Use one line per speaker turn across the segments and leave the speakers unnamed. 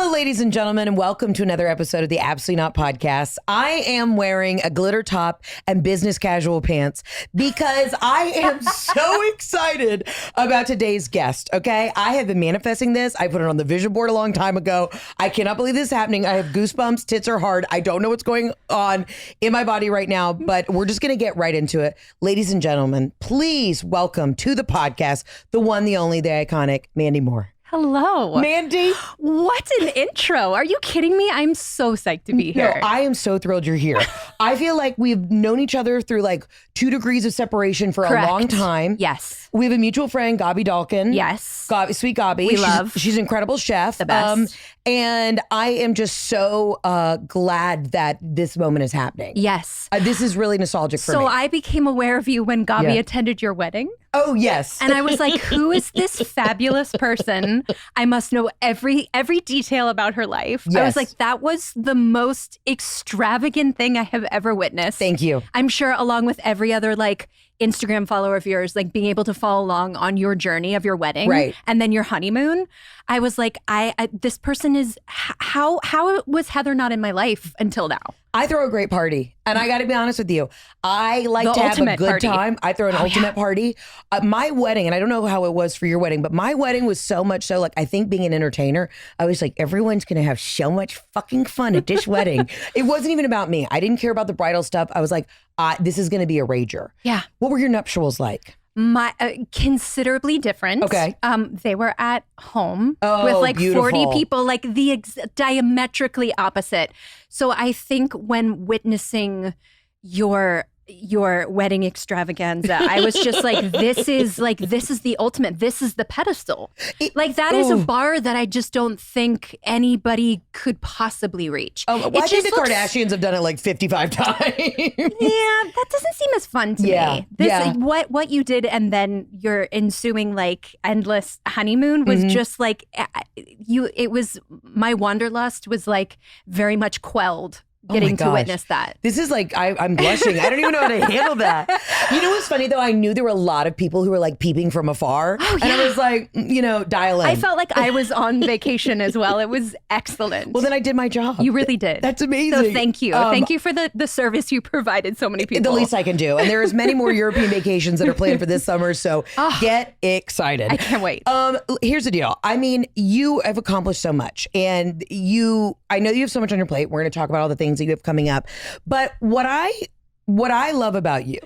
Hello, ladies and gentlemen, and welcome to another episode of the Absolutely Not Podcast. I am wearing a glitter top and business casual pants because I am so excited about today's guest, okay? I have been manifesting this. I put it on the vision board a long time ago. I cannot believe this is happening. I have goosebumps. Tits are hard. I don't know what's going on in my body right now, but we're just going to get right into it. Ladies and gentlemen, please welcome to the podcast, the one, the only, the iconic, Mandy Moore.
Hello.
Mandy.
What an intro. Are you kidding me? I'm so psyched to be here.
No, I am so thrilled you're here. I feel like we've known each other through like 2 degrees of separation for
Correct.
a long time.
Yes.
We have a mutual friend, Gabi Dalkin.
Yes.
Sweet Gabi. She's an incredible chef.
The best.
And I am just so glad that this moment is happening.
Yes.
This is really nostalgic for me.
So I became aware of you when Gabi
Yeah.
attended your wedding.
Oh, yes.
And I was like, who is this fabulous person? I must know every detail about her life. I
Yes.
was like, that was the most extravagant thing I have ever witnessed.
Thank you.
I'm sure along with every other like Instagram follower of yours, like being able to follow along on your journey of your wedding
Right.
and then your honeymoon. I was like, I this person is, how was Heather not in my life until now?
I throw a great party. And I got to be honest with you. I like
The
to have a
ultimate
good
party.
time. I throw an ultimate party. My wedding, and I don't know how it was for your wedding, but my wedding was so much so, like, I think being an entertainer, I was like, everyone's going to have so much fucking fun at this wedding. It wasn't even about me. I didn't care about the bridal stuff. I was like, this is going to be a rager.
Yeah.
What were your nuptials like?
My considerably different.
Okay.
They were at home
Oh,
with like
beautiful.
40 people, like the diametrically opposite. So I think when witnessing your wedding extravaganza, I was just like, this is the ultimate. This is the pedestal. That is a bar that I just don't think anybody could possibly reach.
Well, I think the Kardashians have done it like 55 times.
Yeah, that doesn't seem as fun to me. What you did and then your ensuing like endless honeymoon was just like it was, my wanderlust was like very much quelled. Getting to witness that.
This is like, I'm blushing. I don't even know how to handle that. You know what's funny though? I knew there were a lot of people who were like peeping from afar. Oh, yeah. And I was like, dial in.
I felt like I was on vacation as well. It was excellent.
Well, then I did my job.
You really did.
That's amazing.
So thank you. Thank you for the service you provided so many people.
The least I can do. And there's many more European vacations that are planned for this summer. So get excited.
I can't wait.
Here's the deal. I mean, you have accomplished so much and I know you have so much on your plate. We're going to talk about all the things that you have coming up. But what I love about you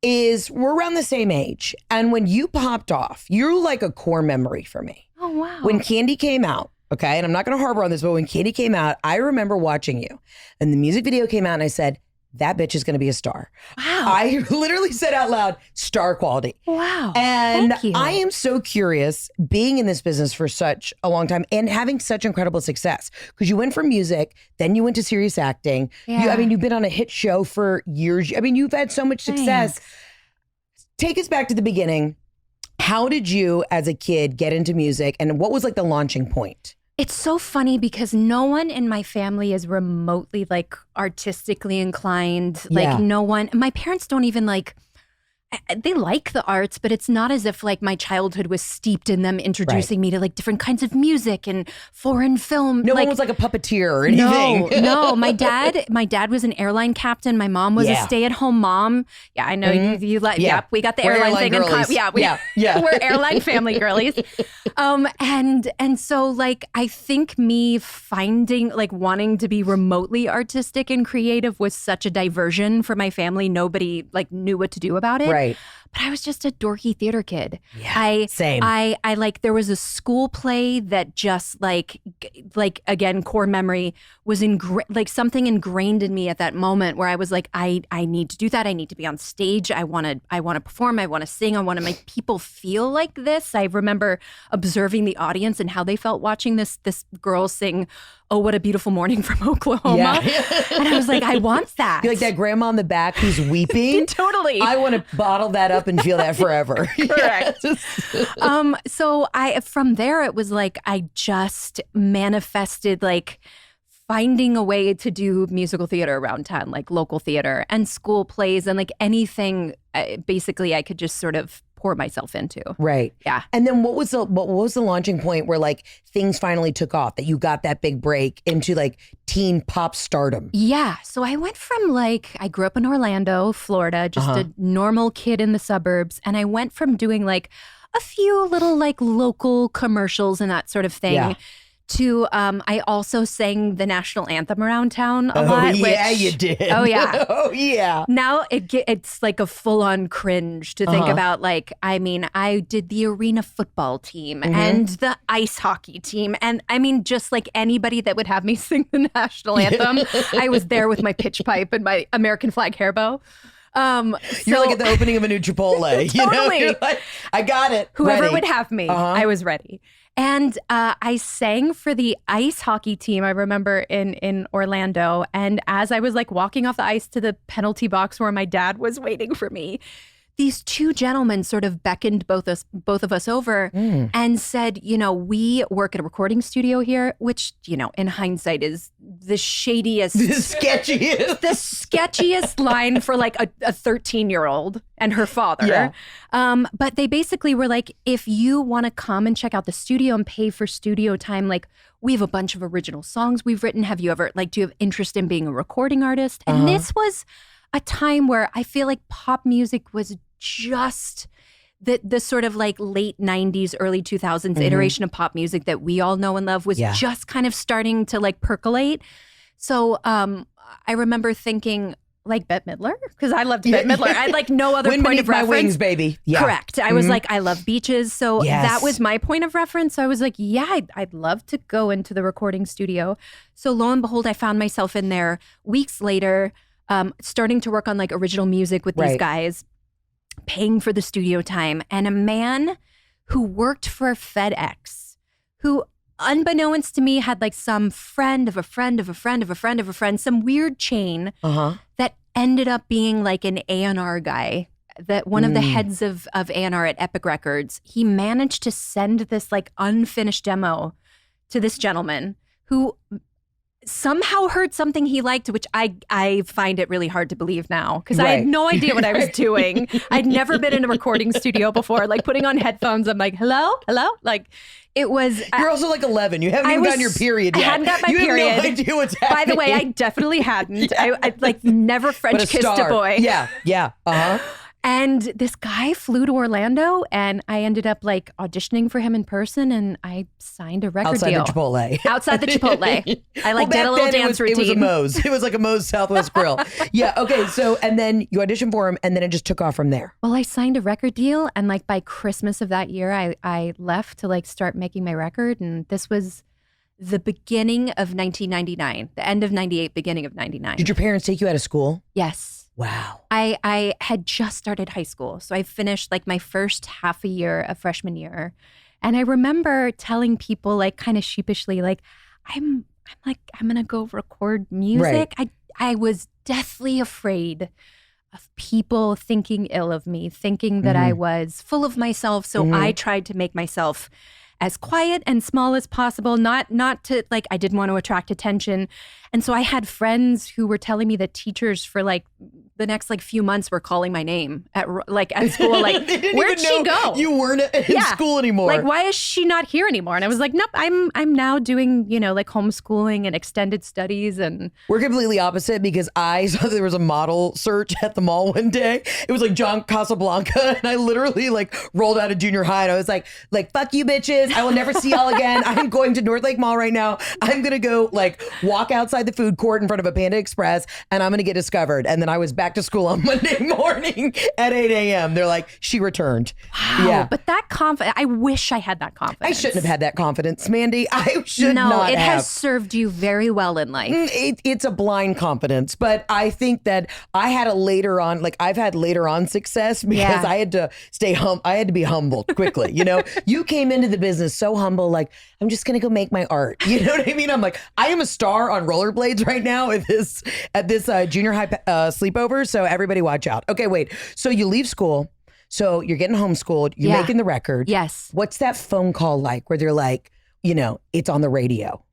is we're around the same age. And when you popped off, you're like a core memory for me.
Oh, wow.
When Candy came out, okay, and I'm not going to harbor on this, but when Candy came out, I remember watching you and the music video came out and I said, that bitch is going to be a star.
Wow.
I literally said out loud, star quality.
Wow.
And
Thank you.
I am so curious being in this business for such a long time and having such incredible success because you went from music, then you went to serious acting.
Yeah.
You've been on a hit show for years. I mean, you've had so much success.
Thanks.
Take us back to the beginning. How did you as a kid get into music and what was like the launching point?
It's so funny because no one in my family is remotely like artistically inclined.
Yeah.
Like no one, my parents don't even like, they like the arts, but it's not as if like my childhood was steeped in them introducing me to like different kinds of music and foreign film.
No one was like a puppeteer or anything.
No. My dad was an airline captain. My mom was a stay-at-home mom. Yeah, I know you like. Yeah, we got the
We're
airline thing.
Yeah.
We're airline family girlies. And so like I think me finding like wanting to be remotely artistic and creative was such a diversion for my family. Nobody like knew what to do about it.
Right.
But I was just a dorky theater kid.
Yeah, same.
I like there was a school play that just like again core memory was like something ingrained in me at that moment where I was like I need to do that. I need to be on stage. I want to perform. I want to sing. I want to make people feel like this. I remember observing the audience and how they felt watching this girl sing "Oh, What a Beautiful Morning" from Oklahoma. Yeah. And I was like, I want that.
You're like that grandma in the back who's weeping.
Totally.
I want to bottle that up and feel that forever.
Correct. So from there, it was like, I just manifested like finding a way to do musical theater around town, like local theater and school plays and like anything basically I could just sort of pour myself into.
Right.
Yeah.
And then what was the launching point where like things finally took off, that you got that big break into like teen pop stardom?
Yeah. So I went from like, I grew up in Orlando, Florida, just a normal kid in the suburbs. And I went from doing like a few little like local commercials and that sort of thing to I also sang the national anthem around town a lot.
Yeah, you did.
Oh, yeah.
Oh, yeah.
Now it's like a full-on cringe to think about. Like, I mean, I did the arena football team and the ice hockey team. And I mean, just like anybody that would have me sing the national anthem, I was there with my pitch pipe and my American flag hair bow.
You're like at the opening of a new Chipotle. You know?
Totally.
You're like, I got it.
Whoever
Ready.
would have me, I was ready. And I sang for the ice hockey team, I remember, in Orlando. And as I was like walking off the ice to the penalty box where my dad was waiting for me, these two gentlemen sort of beckoned both of us over and said, you know, we work at a recording studio here, which, you know, in hindsight is the shadiest,
the sketchiest
line for like a 13-year-old and her father.
Yeah.
But they basically were like, if you want to come and check out the studio and pay for studio time, like we have a bunch of original songs we've written. Have you ever, like, do you have interest in being a recording artist? And this was a time where I feel like pop music was just the sort of like late 90s, early 2000s iteration of pop music that we all know and love was just kind of starting to like percolate. So I remember thinking like Bette Midler, because I loved Bette Midler. I had like no other point of reference.
My wings, baby. Yeah.
Correct. I was like, I love beaches. So that was my point of reference. So I was like, yeah, I'd love to go into the recording studio. So lo and behold, I found myself in there weeks later, starting to work on like original music with these guys, paying for the studio time. And a man who worked for FedEx, who unbeknownst to me had like some friend of a friend of a friend of a friend of a friend, some weird chain that ended up being like an A&R guy, that one of the heads of A&R at Epic Records. He managed to send this like unfinished demo to this gentleman who somehow heard something he liked, which I find it really hard to believe now, because I had no idea what I was doing. I'd never been in a recording studio before, like putting on headphones. I'm like, hello? Like, it was...
You're also like 11. You haven't even gotten your period yet.
I hadn't got my period.
You have no idea what's happening.
By the way, I definitely hadn't. I like never French kissed a boy.
Yeah.
And this guy flew to Orlando, and I ended up like auditioning for him in person, and I signed a record deal. Outside the Chipotle. I like did a little dance routine.
It was a Moe's. It was like a Moe's Southwest Grill. Yeah. Okay. So, and then you auditioned for him, and then it just took off from there.
Well, I signed a record deal, and like by Christmas of that year, I left to like start making my record, and this was the beginning of 1999, the end of 98, beginning of 99.
Did your parents take you out of school?
Yes.
Wow.
I had just started high school. So I finished like my first half a year of freshman year. And I remember telling people like kind of sheepishly, like, I'm going to go record music.
Right.
I was deathly afraid of people thinking ill of me, thinking that I was full of myself. So I tried to make myself as quiet and small as possible, not to like, I didn't want to attract attention. And so I had friends who were telling me that teachers for like the next like few months were calling my name at school. Like, where'd she go?
You weren't in school anymore.
Like, why is she not here anymore? And I was like, nope, I'm now doing, you know, like homeschooling and extended studies. And
we're completely opposite, because I saw there was a model search at the mall one day. It was like John Casablanca, and I literally like rolled out of junior high, and I was like, fuck you bitches. I will never see y'all again. I'm going to North Lake Mall right now. I'm going to go like walk outside the food court in front of a Panda Express, and I'm going to get discovered. And then I was back to school on Monday morning at 8 a.m. They're like, she returned.
Wow. Yeah. But that confidence, I wish I had that confidence.
I shouldn't have had that confidence, Mandy. I should not have.
No, it has served you very well in life.
It's a blind confidence. But I think that I had I've had later on success because I had to I had to be humbled quickly. You know, you came into the business so humble, like, I'm just going to go make my art. You know what I mean? I'm like, I am a star on rollerblades right now at this junior high sleepover. So everybody watch out. Okay, wait. So you leave school. So you're getting homeschooled. You're making the record.
Yes.
What's that phone call like where they're like, you know, it's on the radio?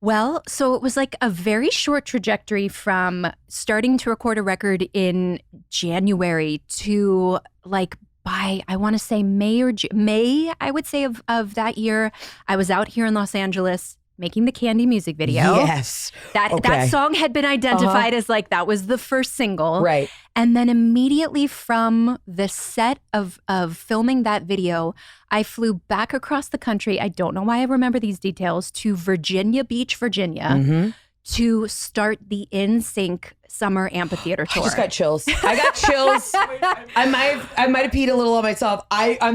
Well, so it was like a very short trajectory from starting to record a record in January to like by, I want to say May, I would say of that year, I was out here in Los Angeles making the Candy music video.
Yes.
That song had been identified as like, that was the first single.
Right.
And then immediately from the set of filming that video, I flew back across the country. I don't know why I remember these details, to Virginia Beach, Virginia, to start the NSYNC summer amphitheater tour.
I just got chills. I got chills. I might have peed a little on myself. I have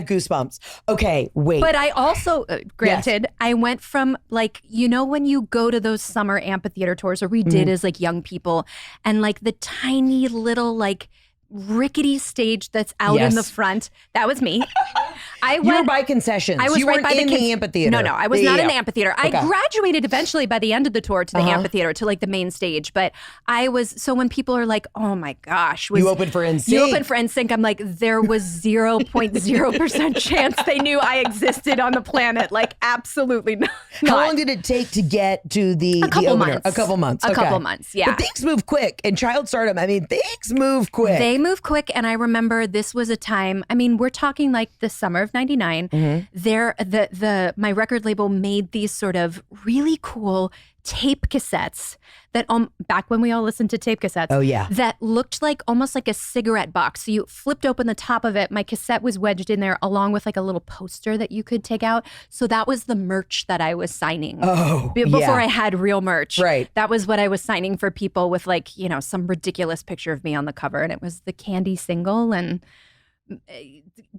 goosebumps. Okay, wait.
But I also, granted, I went from like, you know, when you go to those summer amphitheater tours, or we did as like young people, and like the tiny little like rickety stage that's out in the front. That was me.
You were by concessions.
I was
you
right
weren't
by
in the amphitheater.
No, I was not in the amphitheater.
Okay.
I graduated eventually by the end of the tour to the amphitheater, to like the main stage. But I was, so when people are like, oh my gosh.
You opened for NSYNC.
You opened for NSYNC. I'm like, there was 0.0% chance they knew I existed on the planet. Like, absolutely not.
How long did it take to get to the opener?
Months.
A couple months.
A couple months, yeah.
But things move quick. In child stardom, I mean, things move quick.
They move quick. And I remember this was a time, I mean, we're talking like the summer of 99. My record label made these sort of really cool tape cassettes that back when we all listened to tape cassettes.
Oh, yeah.
That looked like almost like a cigarette box. So you flipped open the top of it. My cassette was wedged in there along with like a little poster that you could take out. So that was the merch that I was signing. Before I had real merch.
Right.
That was what I was signing for people with like, you know, some ridiculous picture of me on the cover. And it was the Candy single, and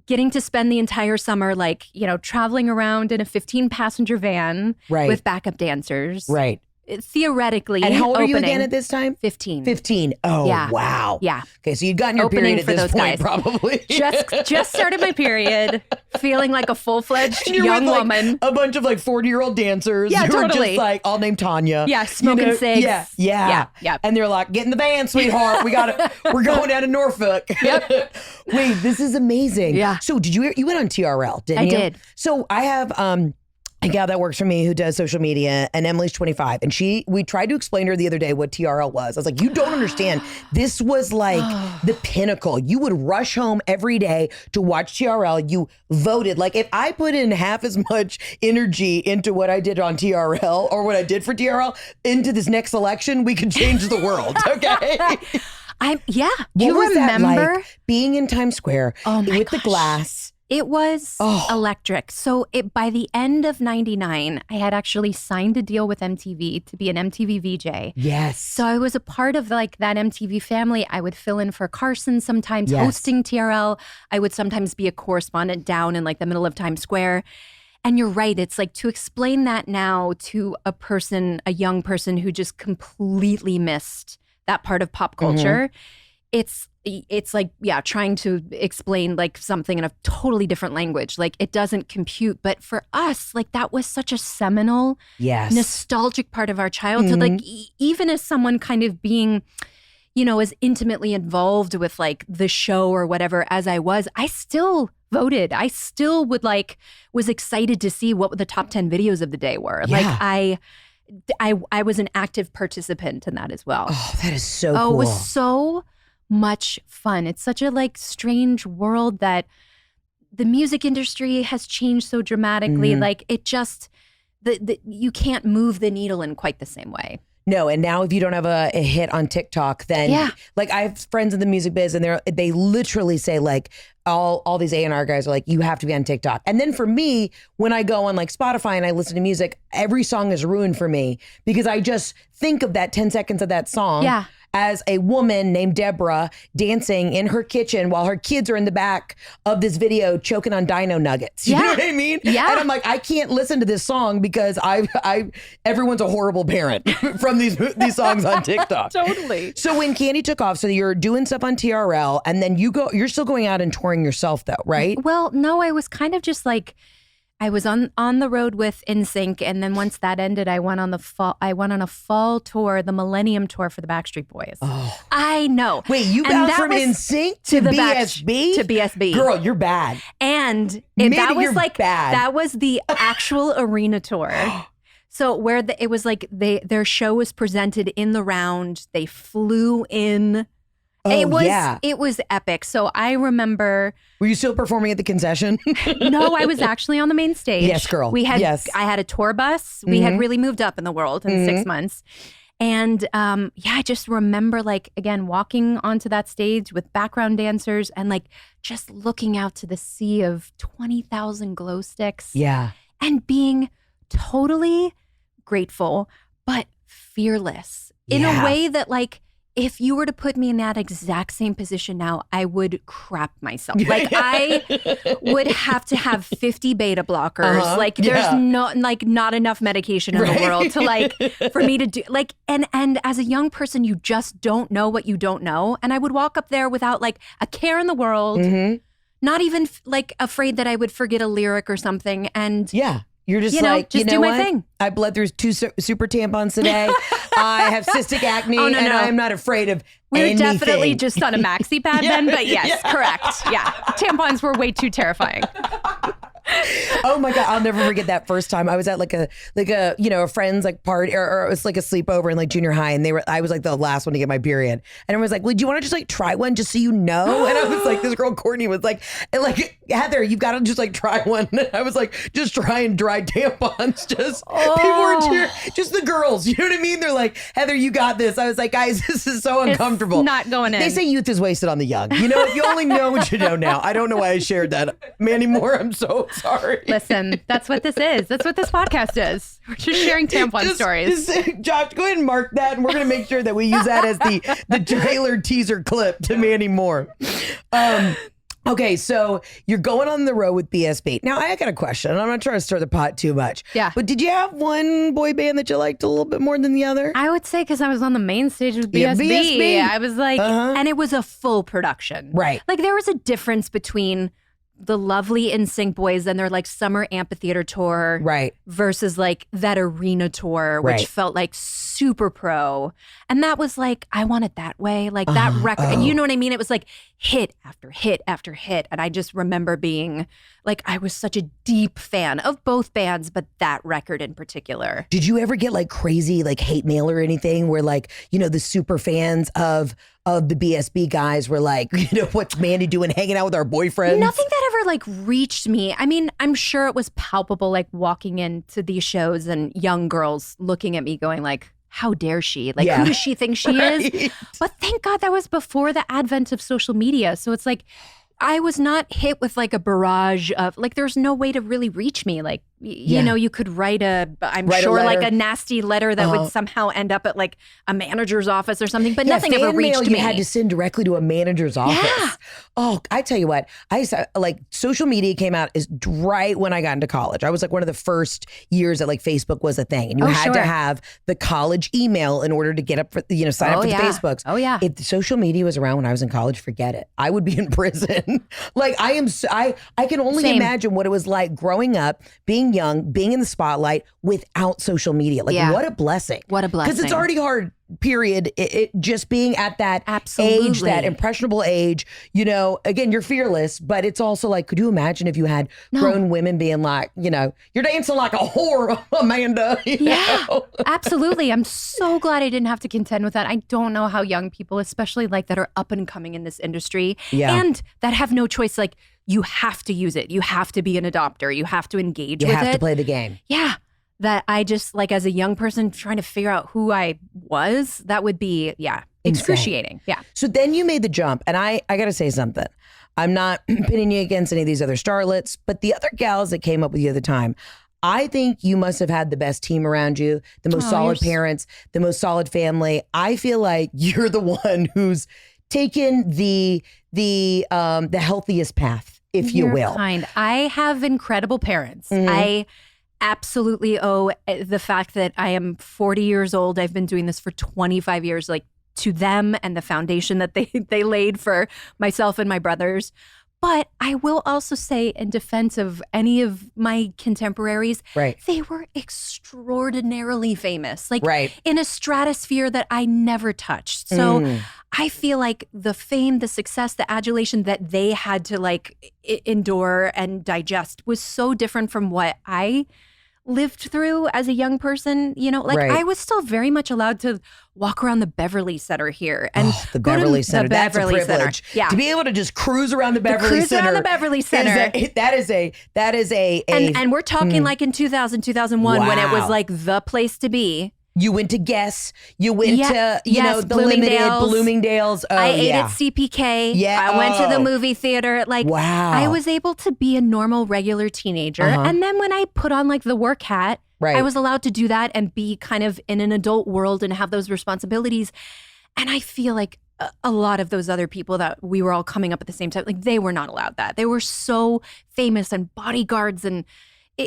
getting to spend the entire summer, like, you know, traveling around in a 15-passenger van with backup dancers.
Right.
Theoretically.
And how old are you again at this time?
15.
15. Oh,
yeah.
Wow.
Yeah.
Okay, so you'd gotten your
Opening
period at
for
this
those
point,
guys.
probably.
Just started my period, feeling like a full-fledged young
with, like,
woman.
A bunch of like 40-year-old dancers who are just like, all named Tanya.
Yeah, smoking cigs.
Yeah. And they're like, get in the van, sweetheart. We're going down to Norfolk.
Yep.
Wait, this is amazing.
Yeah.
So you went on TRL, didn't you?
I did.
So I have a gal that works for me who does social media, and Emily's 25. And we tried to explain to her the other day what TRL was. I was like, you don't understand. This was like the pinnacle. You would rush home every day to watch TRL. You voted. Like, if I put in half as much energy into what I did on TRL, or what I did for TRL into this next election, we could change the world. Okay.
Do you remember
that like, being in Times Square with the glass?
It was electric. So by the end of 99, I had actually signed a deal with MTV to be an MTV VJ.
Yes.
So I was a part of like that MTV family. I would fill in for Carson sometimes, hosting TRL. I would sometimes be a correspondent down in like the middle of Times Square. And you're right. It's like, to explain that now to a young person who just completely missed that part of pop culture, it's like, trying to explain like something in a totally different language. Like, it doesn't compute. But for us, like, that was such a seminal, nostalgic part of our childhood. Like, even as someone kind of being, you know, as intimately involved with like the show or whatever as I still voted. I still was excited to see what the top 10 videos of the day were.
Yeah.
Like, I was an active participant in that as well.
Oh, that is so cool.
Oh, it was so much fun. It's such a like strange world that the music industry has changed so dramatically. Like, it just, you can't move the needle in quite the same way.
No, and now if you don't have a hit on TikTok, then like, I have friends in the music biz, and they literally say like, all these A&R guys are like, you have to be on TikTok. And then for me, when I go on like Spotify and I listen to music, every song is ruined for me, because I just think of that 10 seconds of that song as a woman named Deborah dancing in her kitchen while her kids are in the back of this video choking on dino nuggets. You know what I mean?
Yeah.
And I'm like, I can't listen to this song because everyone's a horrible parent from these songs on TikTok.
Totally.
So when Candy took off, so you're doing stuff on TRL, and then you're still going out and touring yourself though, right?
Well, no, I was kind of just like, I was on the road with NSYNC, and then once that ended, I went on a fall tour, the Millennium tour for the Backstreet Boys. Oh, I know.
Wait, you bounced from NSYNC to BSB?
To BSB.
Girl, you're bad.
And
that
was the actual arena tour. So it was like their show was presented in the round. They flew in
Oh,
it was epic. So I remember.
Were you still performing at the concession?
No, I was actually on the main stage.
Yes, girl. Yes.
I had a tour bus. We had really moved up in the world in 6 months. And I just remember like, again, walking onto that stage with background dancers and like just looking out to the sea of 20,000 glow sticks.
Yeah.
And being totally grateful, but fearless in a way that like, if you were to put me in that exact same position now, I would crap myself. Like I would have to have 50 beta blockers. Like there's not enough medication in the world to like, for me to do like, and as a young person, you just don't know what you don't know. And I would walk up there without like a care in the world, not even like afraid that I would forget a lyric or something. And
you're just
do my thing.
I bled through 2 super tampons today. I have cystic acne, and I'm not afraid of anything.
We're definitely just on a maxi pad then, but yes, correct. Yeah, tampons were way too terrifying.
Oh my God, I'll never forget that first time. I was at like a a friend's like party or it was like a sleepover in like junior high, and I was like the last one to get my period, and everyone was like, well, do you want to just like try one just so you know? And I was like, this girl Courtney was like Heather, you've got to just like try one. And I was like, just trying dry tampons. Just people were cheering, just the girls, you know what I mean? They're like, Heather, you got this. I was like, guys, this is so uncomfortable.
It's not going in.
They say youth is wasted on the young. You know, if you only know what you know now. I don't know why I shared that. Mandy Moore, I'm so sorry.
Listen, that's what this is. That's what this podcast is. We're just sharing tampon stories.
Josh, go ahead and mark that, and we're going to make sure that we use that as the trailer teaser clip to Mandy Moore. Okay, so you're going on the road with BSB. Now, I got a question, and I'm not trying to stir the pot too much.
Yeah.
But did you have one boy band that you liked a little bit more than the other?
I would say because I was on the main stage with BSB.
Yeah, BSB.
I was like, and it was a full production.
Right.
Like there was a difference between the lovely NSYNC boys and their like summer amphitheater tour,
right,
versus like that arena tour, which felt like super pro. And that was like, I want it that way, like that record. And you know what I mean? It was like hit after hit after hit. And I just remember being like, I was such a deep fan of both bands, but that record in particular.
Did you ever get like crazy like hate mail or anything where like, the super fans of the BSB guys were like, what's Mandy doing hanging out with our boyfriends?
Nothing that ever like reached me. I mean, I'm sure it was palpable, like walking into these shows and young girls looking at me going like, how dare she? Like, who does she think she is? But thank God that was before the advent of social media. So it's like, I was not hit with like a barrage of like, there's no way to really reach me. Like, you could write like a nasty letter that would somehow end up at like a manager's office or something, but nothing ever reached me.
You had to send directly to a manager's office. Yeah. Oh, I tell you what, I used to, like social media came out is right when I got into college. I was like one of the first years that like Facebook was a thing, and you had to have the college email in order to get up for, sign up for the Facebooks.
Oh yeah.
If the social media was around when I was in college, forget it. I would be in prison. Like I can only imagine what it was like growing up, being young, being in the spotlight without social media. Like what a blessing.
What a blessing.
Because it's already hard, period. It just being at that age, that impressionable age, again, you're fearless, but it's also like, could you imagine if you had grown women being like, you're dancing like a whore, Amanda. You know? Absolutely.
I'm so glad I didn't have to contend with that. I don't know how young people, especially like that are up and coming in this industry and that have no choice, like you have to use it. You have to be an adopter. You have to engage with it.
You have to play the game.
Yeah. That I just like as a young person trying to figure out who I was, that would be, excruciating. Yeah.
So then you made the jump, and I got to say something. I'm not pitting you against any of these other starlets, but the other gals that came up with you at the time, I think you must have had the best team around you, the most solid parents, the most solid family. I feel like you're the one who's taken the healthiest path, if you will.
Kind. I have incredible parents. I absolutely owe the fact that I am 40 years old. I've been doing this for 25 years, like to them and the foundation that they laid for myself and my brothers. But I will also say, in defense of any of my contemporaries, they were extraordinarily famous, like in a stratosphere that I never touched. So I feel like the fame, the success, the adulation that they had to like endure and digest was so different from what I lived through as a young person, you know, like
Right.
I was still very much allowed to walk around the Beverly Center here and
the
go to
Beverly Center.
the
That's
Beverly
a privilege.
Center. Yeah.
To be able to just cruise around the Beverly
cruise
Center.
around the Beverly Center.
That is a
And we're talking like in 2000, 2001 when it was
Wow.
like the place to be.
You went to Guess. You went to,
yes,
the limited
Bloomingdale's.
Bloomingdale's. Oh,
I ate
yeah.
at CPK.
Yeah.
I went to the
Oh.
movie theater. Like,
Wow.
I was able to be a normal, regular teenager. And then when I put on like the work hat,
Right.
I was allowed to do that and be kind of in an adult world and have those responsibilities. And I feel like a lot of those other people that we were all coming up at the same time, like they were not allowed that. They were so famous and bodyguards, and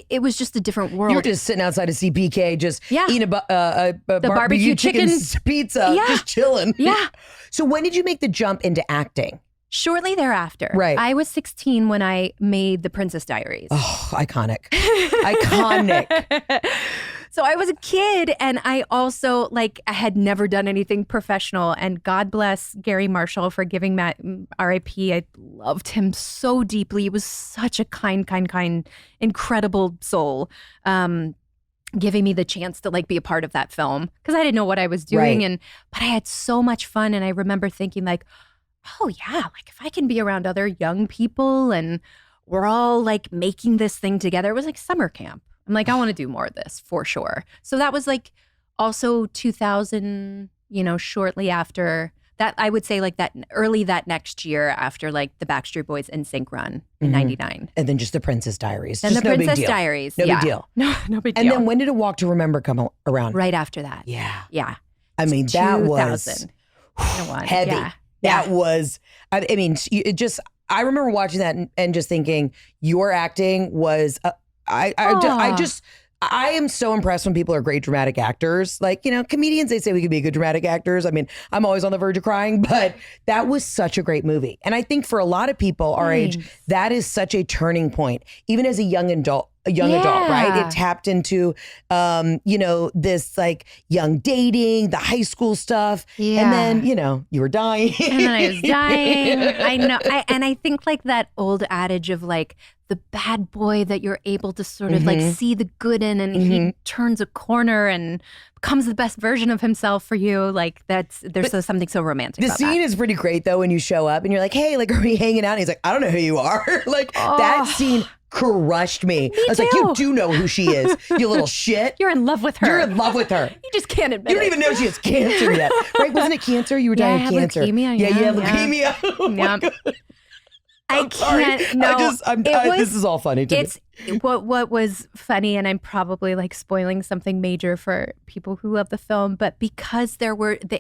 it was just a different world.
You're just sitting outside of CPK, just eating a
barbecue chicken
pizza, just chilling.
Yeah.
So when did you make the jump into acting?
Shortly thereafter.
Right.
I was 16 when I made The Princess Diaries.
Oh, iconic. Iconic.
So I was a kid, and I also I had never done anything professional. And God bless Gary Marshall for giving Matt R.I.P. I loved him so deeply. He was such a kind, incredible soul. Giving me the chance to be a part of that film because I didn't know what I was doing,
Right.
but I had so much fun. And I remember thinking oh yeah, if I can be around other young people and we're all making this thing together. It was like summer camp. I'm I want to do more of this for sure. So that was also 2000, shortly after that, I would say that early that next year after the Backstreet Boys NSYNC run in 99.
And then just the Princess Diaries.
And
Just
the
no big
Princess
deal.
Diaries.
No
yeah.
big deal.
No big deal.
And then when did A Walk to Remember come around?
Right after that.
Yeah.
Yeah.
I mean, that was
2001.
heavy.
Yeah.
That was, I mean, I remember watching that and just thinking your acting was, I am so impressed when people are great dramatic actors. Comedians, they say we could be good dramatic actors. I mean, I'm always on the verge of crying, but that was such a great movie. And I think for a lot of people our age, that is such a turning point, even as a young adult, right? It tapped into, this young dating, the high school stuff.
Yeah.
And then, you were dying.
And then I was dying. I know. And I think that old adage of the bad boy that you're able to sort of see the good in, and he turns a corner and becomes the best version of himself for you. There's something so romantic
The
about
scene
that.
is pretty great though when you show up and you're like, hey, are we hanging out? And he's like, I don't know who you are. That scene crushed me. I was like, you do know who she is, you little shit.
You're in love with her.
You're in love with her.
You just can't admit
You don't
it.
even know she has cancer yet. Right? Wasn't it cancer? You were dying of cancer.
Leukemia.
Yeah, you had leukemia. Oh my God.
I can't. No,
this is all funny to me.
It's what was funny, and I'm probably spoiling something major for people who love the film, but because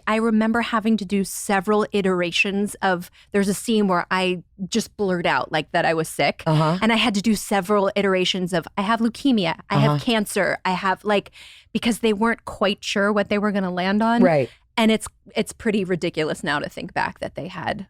I remember having to do several iterations of. There's a scene where I just blurred out that I was sick, and I had to do several iterations of I have leukemia, I have cancer, I have because they weren't quite sure what they were going to land on,
Right.
And it's pretty ridiculous now to think back that they had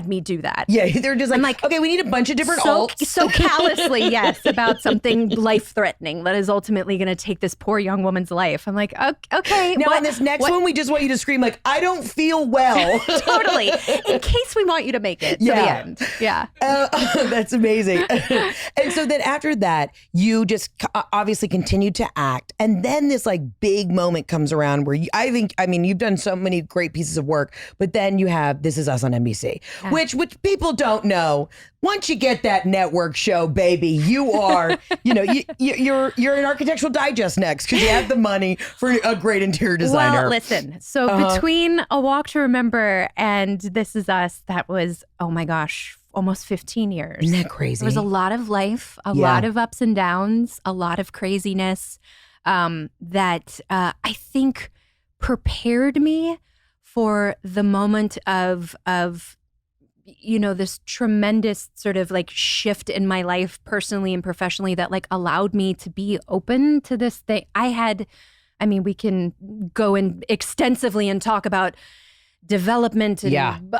me do that.
Yeah, they're just
I'm
okay, we need a bunch of different alts.
So callously, yes, about something life-threatening that is ultimately going to take this poor young woman's life. I'm okay.
Now in this next one, we just want you to scream I don't feel well.
Totally. In case we want you to make it to the end. Yeah.
That's amazing. And so then after that, you just obviously continued to act. And then this big moment comes around where you've done so many great pieces of work, but then you have This Is Us on NBC, which people don't know. Once you get that network show, baby, you are, you're in Architectural Digest next because you have the money for a great interior designer.
Well, listen. So between A Walk to Remember and This Is Us, that was, oh my gosh, almost 15 years.
Isn't that crazy?
There was a lot of life, a lot of ups and downs, a lot of craziness that I think prepared me for the moment of this tremendous sort of shift in my life personally and professionally that allowed me to be open to this thing. We can go in extensively and talk about development and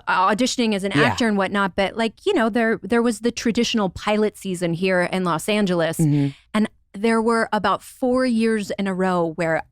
auditioning as an actor and whatnot, but there was the traditional pilot season here in Los Angeles, and there were about 4 years in a row where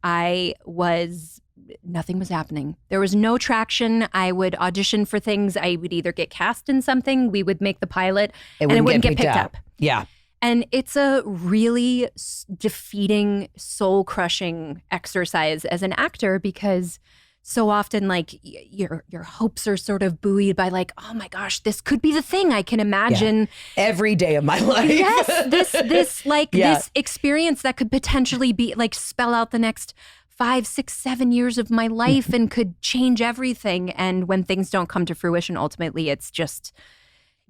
nothing was happening. There was no traction. I would audition for things. I would either get cast in something, we would make the pilot, and it wouldn't get picked up.
Yeah.
And it's a really defeating, soul-crushing exercise as an actor because so often, like, your hopes are sort of buoyed by, like, oh my gosh, this could be the thing. I can imagine
every day of my life.
Yes, this experience that could potentially be like spell out the next 5, 6, 7 years of my life and could change everything. And when things don't come to fruition, ultimately, it's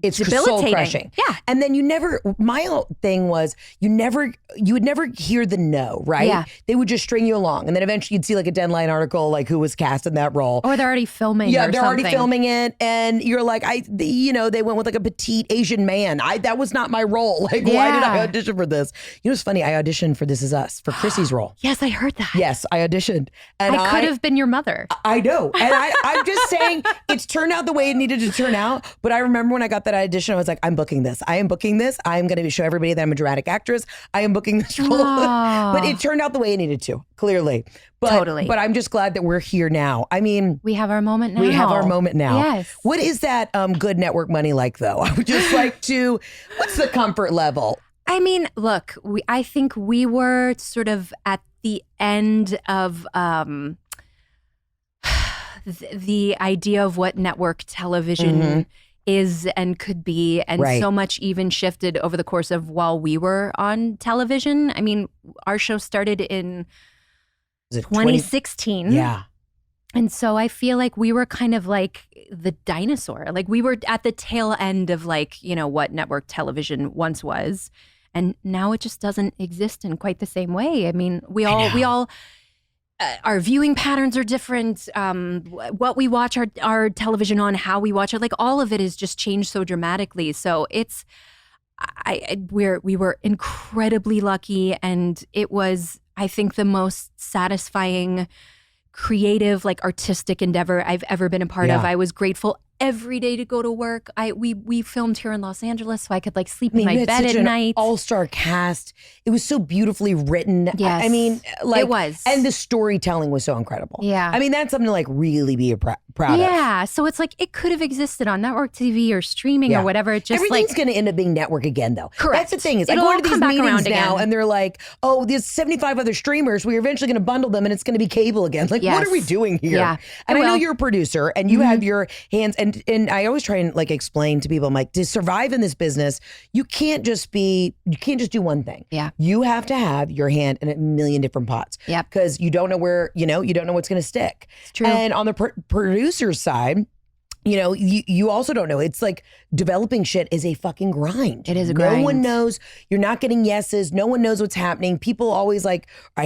debilitating.
Soul crushing.
Yeah.
And then my whole thing was you would never hear the no, right?
Yeah.
They would just string you along. And then eventually you'd see like a Deadline article, like who was cast in that role.
Or they're already filming.
Yeah,
or
they're
something.
already filming it. And you're like, they went with like a petite Asian man. That was not my role. Like, why did I audition for this? You know, it's funny. I auditioned for This Is Us, for Chrissy's role.
Yes, I heard that.
Yes, I auditioned. And
I could have been your mother.
I know. And I'm just saying it's turned out the way it needed to turn out. But I remember when I got that audition, I was like, I'm booking this. I am booking this. I am going to show everybody that I'm a dramatic actress. I am booking this role. But it turned out the way it needed to, clearly.
Totally.
But I'm just glad that we're here now. I mean,
we have our moment now.
We have our moment now.
Yes.
What is that good network money like, though? I would just like to, what's the comfort level?
I mean, look, I think we were sort of at the end of the idea of what network television is and could be. And so much even shifted over the course of while we were on television. I mean, our show started in 2016.
Yeah.
And so I feel like we were kind of like the dinosaur. Like we were at the tail end of like, what network television once was. And now it just doesn't exist in quite the same way. I mean, we all our viewing patterns are different. What we watch our television on, how we watch it, like all of it has just changed so dramatically. So we were incredibly lucky, and it was, I think, the most satisfying, creative, like artistic endeavor I've ever been a part of. I was grateful every day to go to work. We filmed here in Los Angeles, so I could like sleep in my bed at night.
All-star cast. It was so beautifully written.
Yes,
I mean, like
it was,
and the storytelling was so incredible.
Yeah,
I mean, that's something to like really be proud of.
Yeah, so it's like it could have existed on network TV or streaming or whatever. It just
everything's going to end up being network again, though.
Correct.
That's the thing is, I
It'll
go to these meetings now,
again.
and they're like, "Oh, there's 75 other streamers. We're eventually going to bundle them, and it's going to be cable again." Like, what are we doing here?
Yeah,
and I know you're a producer, and you have your hands, and I always try and like explain to people, I'm like, to survive in this business, you can't just do one thing.
Yeah.
You have to have your hand in a million different pots.
Yeah.
Because you don't know where, you don't know what's going to stick.
It's true.
And on the producer side, you also don't know. It's like developing shit is a fucking grind.
It is a grind.
No one knows. You're not getting yeses. No one knows what's happening. People always I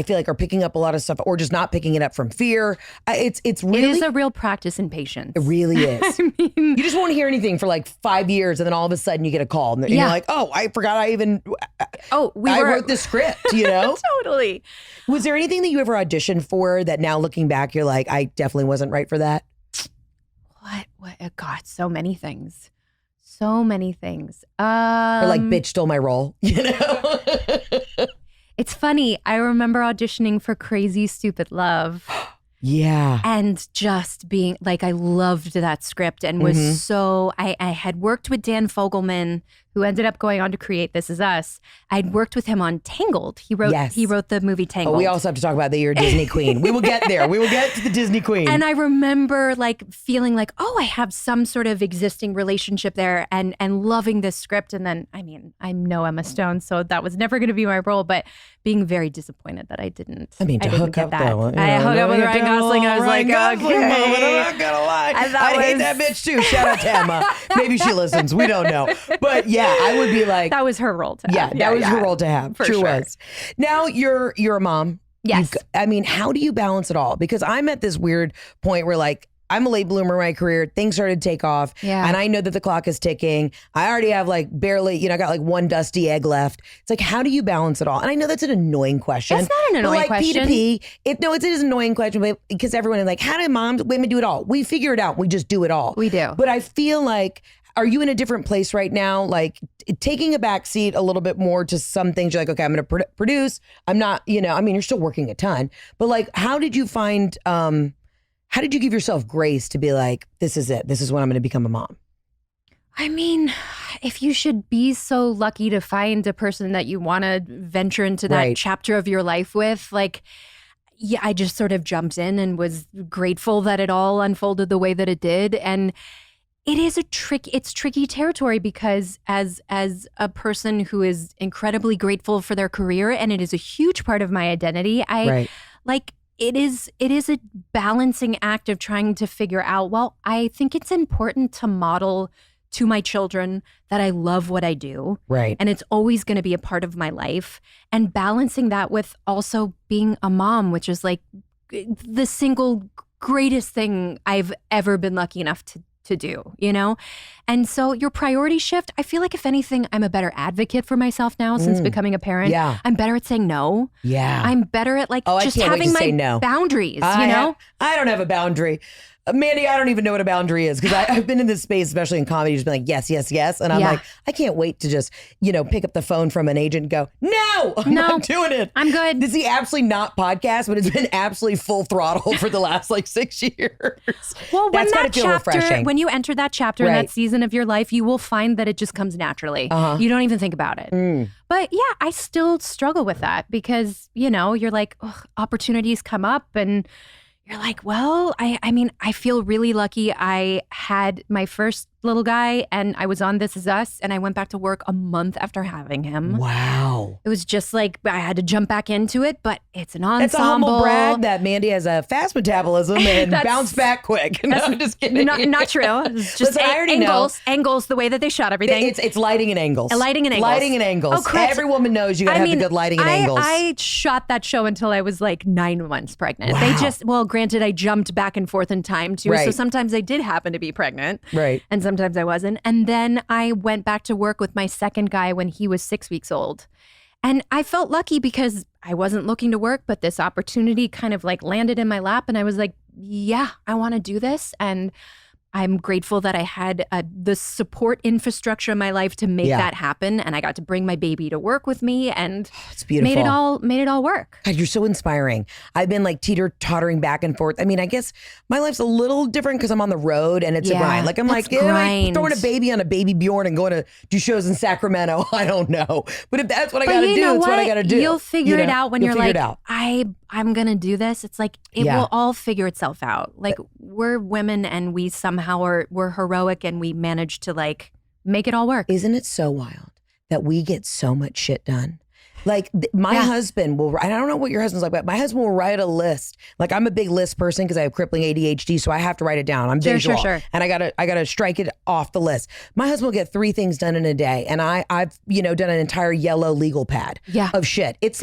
feel like are picking up a lot of stuff or just not picking it up from fear. It's really.
It is a real practice in patience.
It really is. I mean, you just won't hear anything for like 5 years, and then all of a sudden you get a call, and you're like, "Oh, I forgot I even. I wrote this script."
Totally.
Was there anything that you ever auditioned for that now looking back, you're like, I definitely wasn't right for that?
What? God, so many things. So many things.
Or like, bitch stole my role,
It's funny. I remember auditioning for Crazy Stupid Love.
Yeah.
And just being like, I loved that script and was so, I had worked with Dan Fogelman, who ended up going on to create This Is Us. I'd worked with him on Tangled. He wrote the movie Tangled.
Oh, we also have to talk about that you're a Disney queen. We will get there. We will get to the Disney queen.
And I remember like feeling like, oh, I have some sort of existing relationship there and loving this script. And then, I mean, I'm no Emma Stone, so that was never going to be my role, but being very disappointed that I didn't.
I mean, to hook up though.
I hooked up with Ryan Gosling. I was like, okay.
I'm not gonna lie. I'd hate that bitch too. Shout out to Emma. Maybe she listens. We don't know. But yeah, I would be like,
that was her role to have.
Yeah, that was her role to have.
For
True
sure.
was. Now you're a mom.
Yes.
I mean, how do you balance it all? Because I'm at this weird point where like, I'm a late bloomer in my career. Things started to take off.
Yeah.
And I know that the clock is ticking. I already have like barely, I got like one dusty egg left. It's like, how do you balance it all? And I know that's an annoying question.
It's not an annoying question.
P2P, it is an annoying question, but because everyone is like, how do moms, women do it all? We figure it out. We just do it all.
We do.
But I feel like, are you in a different place right now? Like taking a back seat a little bit more to some things. You're like, okay, I'm going to produce. I'm not, I mean, you're still working a ton, but like, how did you find, how did you give yourself grace to be like, this is it. This is when I'm going to become a mom?
I mean, if you should be so lucky to find a person that you want to venture into that chapter of your life with, like, yeah, I just sort of jumped in and was grateful that it all unfolded the way that it did. And it's tricky territory because as a person who is incredibly grateful for their career, and it is a huge part of my identity, it is a balancing act of trying to figure out, well, I think it's important to model to my children that I love what I do.
Right.
And it's always going to be a part of my life. And balancing that with also being a mom, which is like the single greatest thing I've ever been lucky enough to do, you know? And so your priority shift, I feel like if anything, I'm a better advocate for myself now since becoming a parent.
Yeah.
I'm better at saying no.
Yeah.
I'm better at just having my boundaries, you know?
I don't have a boundary. Mandy, I don't even know what a boundary is because I've been in this space, especially in comedy, just been like, yes, yes, yes. And I'm like, I can't wait to just, pick up the phone from an agent and go, no, I'm not doing it.
I'm good.
This is the Absolutely Not podcast, but it's been absolutely full throttle for the last 6 years.
Well,
That's gotta feel refreshing.
When you enter that chapter in that season of your life, you will find that it just comes naturally. You don't even think about it. But yeah, I still struggle with that because, you're like, opportunities come up and you're like, well, I mean, I feel really lucky. I had my first little guy and I was on This Is Us and I went back to work a month after having him.
Wow.
It was just like, I had to jump back into it, but it's an ensemble.
It's a humble brag that Mandy has a fast metabolism and bounce back quick. No, I'm just kidding.
Not true. It's just angles, the way that they shot everything.
It's lighting and angles.
Lighting and angles.
Oh, correct. Every woman knows you gotta have the good lighting and angles.
I shot that show until I was 9 months pregnant.
Wow.
Granted, I jumped back and forth in time too.
Right.
So sometimes I did happen to be pregnant.
Right.
And sometimes I wasn't. And then I went back to work with my second guy when he was 6 weeks old. And I felt lucky because I wasn't looking to work, but this opportunity kind of landed in my lap. And I was like, yeah, I want to do this. And I'm grateful that I had the support infrastructure in my life to make that happen. And I got to bring my baby to work with me and
it's beautiful.
Made it all work.
God, you're so inspiring. I've been teeter-tottering back and forth. I mean, I guess my life's a little different because I'm on the road and it's a grind. I'm throwing a baby on a baby Bjorn and going to do shows in Sacramento. I don't know. But if that's what I got to do, it's what I got to do.
You'll figure it out when you're like, I'm going to do this. It's like, it will all figure itself out. We're women and we somehow we're heroic and we manage to make it all work.
Isn't it so wild that we get so much shit done? My husband will, I don't know what your husband's like, but my husband will write a list. I'm a big list person because I have crippling ADHD, so I have to write it down. I'm visual.
Sure.
And I gotta strike it off the list. My husband will get 3 things done in a day. And I've done an entire yellow legal pad of shit. It's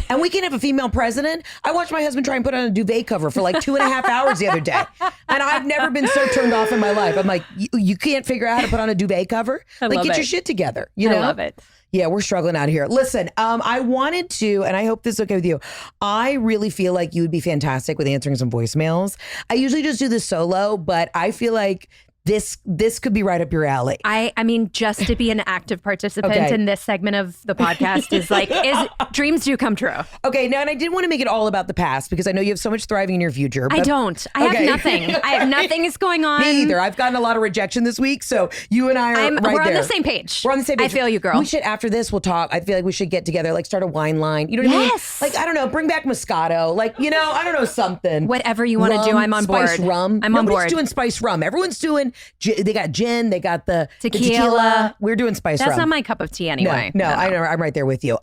and we can have a female president. I watched my husband try and put on a duvet cover for 2.5 hours the other day. And I've never been so turned off in my life. I'm like, you can't figure out how to put on a duvet cover? Get your shit together. I
love it.
Yeah, we're struggling out here. Listen, I wanted to, and I hope this is okay with you. I really feel like you would be fantastic with answering some voicemails. I usually just do this solo, but I feel like this could be right up your alley.
I mean, just to be an active participant in this segment of the podcast is dreams do come true.
Okay, now, and I didn't want to make it all about the past because I know you have so much thriving in your future.
I don't. I have nothing. I have nothing is going on.
Me either. I've gotten a lot of rejection this week, so you and I are
we're on the same page.
We're on the same page.
I feel you, girl.
We should, after this, we'll talk. I feel like we should get together, start a wine line. You know what I mean? I don't know, bring back Moscato. I don't know, something.
Whatever you want to do, I'm on board.
Spiced rum.
I'm on board.
Nobody's doing spiced rum. Everyone's doing, they got gin, they got the
tequila.
We're doing spiced rum.
That's not my cup of tea anyway.
No, I know. I'm right there with you.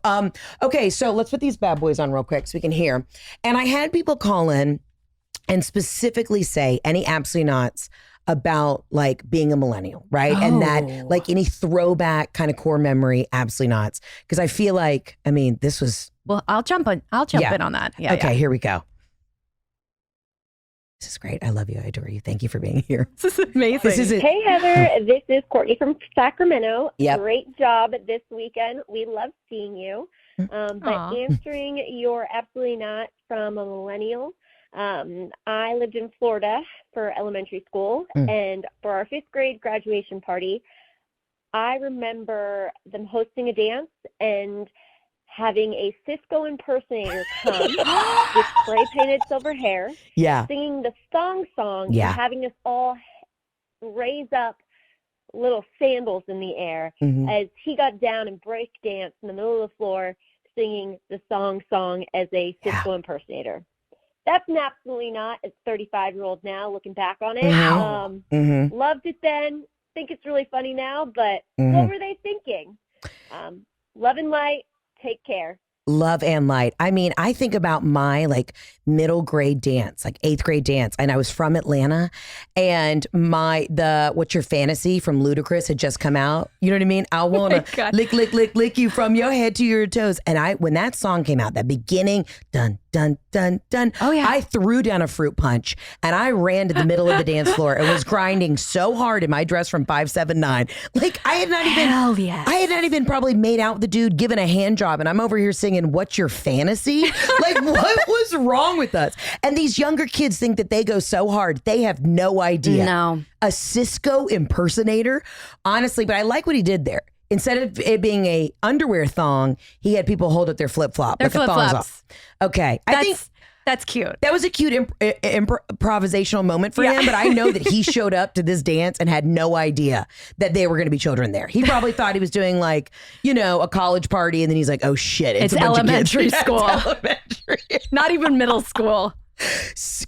Okay, so let's put these bad boys on real quick so we can hear. And I had people call in and specifically say any absolutely nots about being a millennial, right? Oh. And that any throwback kind of core memory absolutely nots. Because I feel this was...
Well, I'll jump in on that. Yeah.
Okay, here we go. This is great. I love you. I adore you. Thank you for being here.
This is amazing.
Hey, Heather. This is Courtney from Sacramento.
Yep.
Great job this weekend. We love seeing you. But answering your absolutely not from a millennial, I lived in Florida for elementary school. And for our 5th grade graduation party, I remember them hosting a dance and having a Cisco impersonator come with spray-painted silver hair, singing the song, and having us all raise up little sandals in the air as he got down and break danced in the middle of the floor singing the song as a Cisco impersonator. That's an absolutely not as a 35-year-old now looking back on it. Loved it then. Think it's really funny now, but what were they thinking? Love and light. Take care.
Love and light. I mean, I think about my like middle grade dance, like 8th grade dance. And I was from Atlanta, and the What's Your Fantasy from Ludacris had just come out. You know what I mean? I want to lick you from your head to your toes. And when that song came out, that beginning, dun, dun, dun, dun. Oh, yeah. I threw down a fruit punch and I ran to the middle of the dance floor and was grinding so hard in my dress from 5'7", 9". Like I had not even probably made out with the dude, given a hand job. And I'm over here singing, What's Your Fantasy? Like what was wrong with us? And these younger kids think that they go so hard. They have no idea.
No.
A Cisco impersonator, honestly, but I like what he did there. Instead of it being a underwear thong, he had people hold up their flip-flop.
Their flip-flops.
Okay. I think
that's cute.
that was a cute improvisational moment for him, but I know that he showed up to this dance and had no idea that they were going to be children there. He probably thought he was doing like, a college party, and then he's like, oh shit, it's a bunch
elementary
of kids.
school.
It's elementary.
Not even middle school.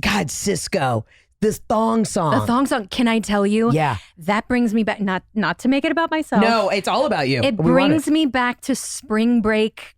God, Cisco. This thong song.
The thong song. Can I tell you?
Yeah.
That brings me back, not to make it about myself.
No, it's all about you.
It brings me back to spring break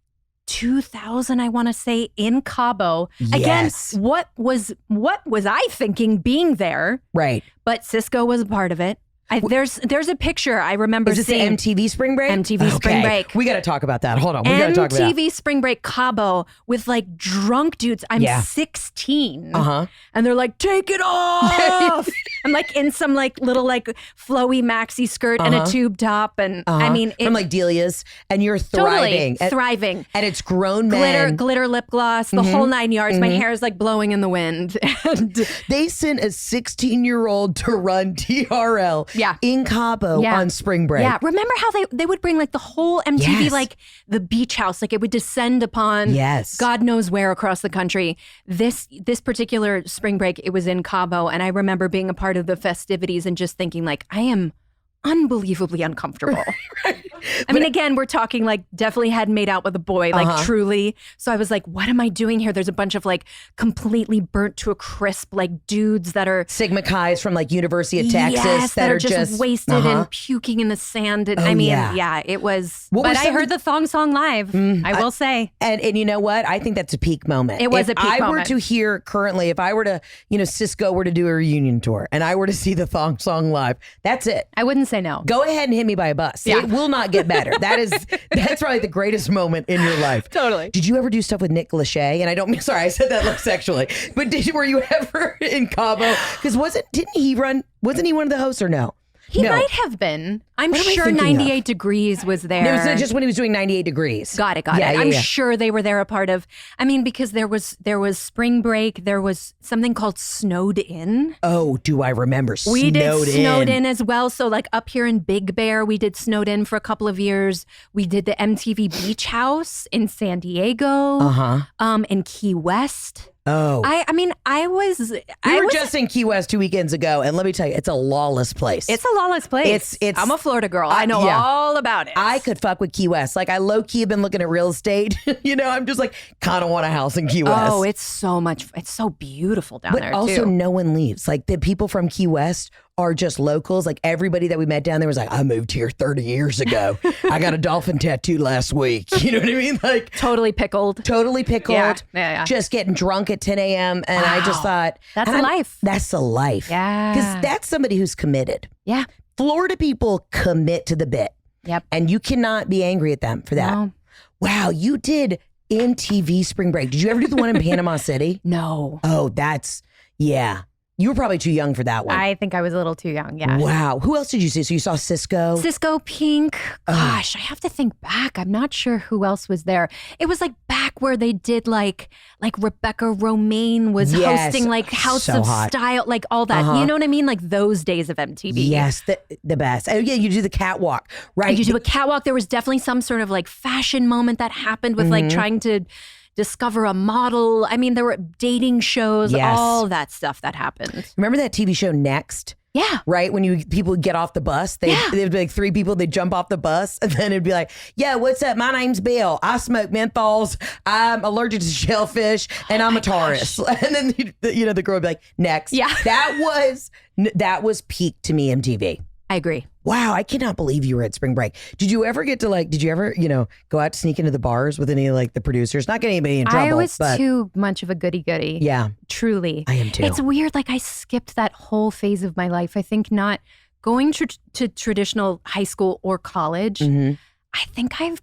2000, I want to say, in Cabo.
Yes.
Again, what was I thinking being there?
Right.
But Cisco was a part of it. There's a picture I remember
Is this
seeing.
the MTV Spring Break?
MTV Spring Break.
We got to talk about that. Hold on. We got to talk about that.
MTV Spring Break Cabo with like drunk dudes. I'm 16. And they're like, take it off. I'm like in some like little like flowy maxi skirt and a tube top. And I mean,
from like Delia's, and you're thriving.
Totally thriving.
And it's grown men.
Glitter lip gloss, the whole 9 yards. My hair is like blowing in the wind. And
they sent a 16-year-old to run TRL in Cabo on spring break.
Yeah. Remember how they would bring like the whole MTV, like the beach house, like it would descend upon God knows where across the country. This particular spring break, it was in Cabo. And I remember being a part of the festivities and just thinking like, I am unbelievably uncomfortable. I mean, again, we're talking like definitely hadn't made out with a boy, like truly. So I was like, what am I doing here? There's a bunch of like completely burnt to a crisp, like dudes that are
Sigma Chi's from like University of Texas
that are just wasted and puking in the sand. And I mean, it was, but I heard the thong song live, I will say.
And you know what? I think that's a peak moment.
It was a peak moment.
If I were to hear currently, if I were to, Cisco were to do a reunion tour and I were to see the thong song live, that's it.
I wouldn't say no.
Go ahead and hit me by a bus. It will not get better. That's probably the greatest moment in your life.
Totally.
Did you ever do stuff with Nick Lachey? And I don't mean, sorry, I said that sexually, but were you ever in Cabo? Because wasn't he one of the hosts or no?
He might have been. I'm sure 98 Degrees was there.
It was just when he was doing 98 Degrees.
Got it. I'm sure they were there a part of, I mean, because there was spring break. There was something called Snowed In.
Oh, do I remember?
We did Snowed In as well. So like up here in Big Bear, we did Snowed In for a couple of years. We did the MTV Beach House in San Diego. In Key West.
Oh,
I was
just in Key West 2 weekends ago, and let me tell you, it's a lawless place.
It's a lawless place.
It's
I'm a Florida girl. I know all about it.
I could fuck with Key West. Like I low key have been looking at real estate. I'm just like kind of want a house in Key West.
Oh, it's so beautiful down there.
But also,
too.
No one leaves. Like the people from Key West are just locals. Like everybody that we met down there was like, I moved here 30 years ago. I got a dolphin tattoo last week. You know what I mean? Like
totally pickled.
Yeah. Just getting drunk at 10 a.m. And I just thought,
that's a life.
That's a life.
Yeah.
Because that's somebody who's committed.
Yeah.
Florida people commit to the bit.
Yep.
And you cannot be angry at them for that.
No.
Wow, you did MTV Spring Break. Did you ever do the one in Panama City?
No.
Oh, yeah. You were probably too young for that one.
I think I was a little too young, yeah.
Wow. Who else did you see? So you saw Cisco?
Cisco, Pink. Gosh, I have to think back. I'm not sure who else was there. It was like back where they did like Rebecca Romaine was hosting like House of Style, like all that. You know what I mean? Like those days of MTV.
Yes, the best. Oh yeah, you do the catwalk, right?
You do a catwalk. There was definitely some sort of like fashion moment that happened with like trying to discover a model. I mean, there were dating shows, all that stuff that happened.
Remember that TV show Next?
Yeah.
Right? When people would get off the bus, there'd be like 3 people, they'd jump off the bus, and then it'd be like, yeah, what's up? My name's Bill. I smoke menthols. I'm allergic to shellfish, and I'm a Taurus. And then, the girl would be like, next.
Yeah.
That was peak to me MTV.
I agree.
Wow, I cannot believe you were at spring break. Did you ever go out to sneak into the bars with any of the producers? Not getting anybody in trouble.
I was too much of a goody-goody.
Yeah.
Truly.
I am too.
It's weird. I skipped that whole phase of my life. I think not going to traditional high school or college.
Mm-hmm.
I think I've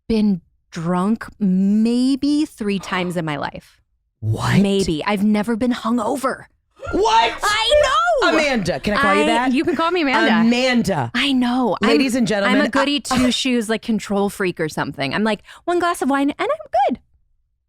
been drunk maybe 3 times in my life.
What?
Maybe. I've never been hungover.
What?
I know.
Amanda. Can I call you that?
You can call me Amanda.
Amanda.
I know.
Ladies and gentlemen.
I'm a goody two-shoes, control freak or something. I'm like, 1 glass of wine and I'm good.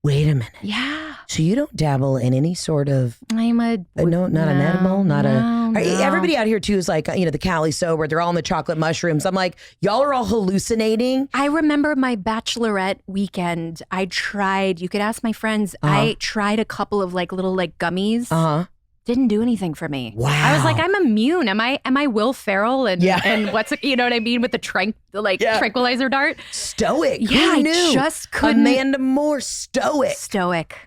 Wait a minute.
Yeah.
So you don't dabble in any sort of...
I'm a...
No, not an edible, not
no.
Everybody out here too is the Cali sober. They're all on the chocolate mushrooms. I'm like, y'all are all hallucinating.
I remember my bachelorette weekend. I tried, you could ask my friends, I tried a couple of little gummies.
Uh-huh.
Didn't do anything for me.
Wow.
I was like, I'm immune. Am I Will Ferrell and what's you know what I mean with the tranquilizer dart?
Stoic.
Yeah,
Who knew?
I just couldn't.
Amanda Moore, stoic.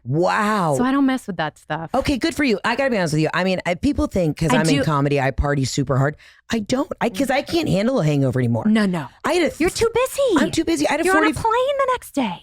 Wow.
So I don't mess with that stuff.
Okay, good for you. I gotta be honest with you. I mean, people think because I'm in comedy, I party super hard. I don't. Because I can't handle a hangover anymore.
No. You're too busy.
I'm too busy.
You're on a plane the next day.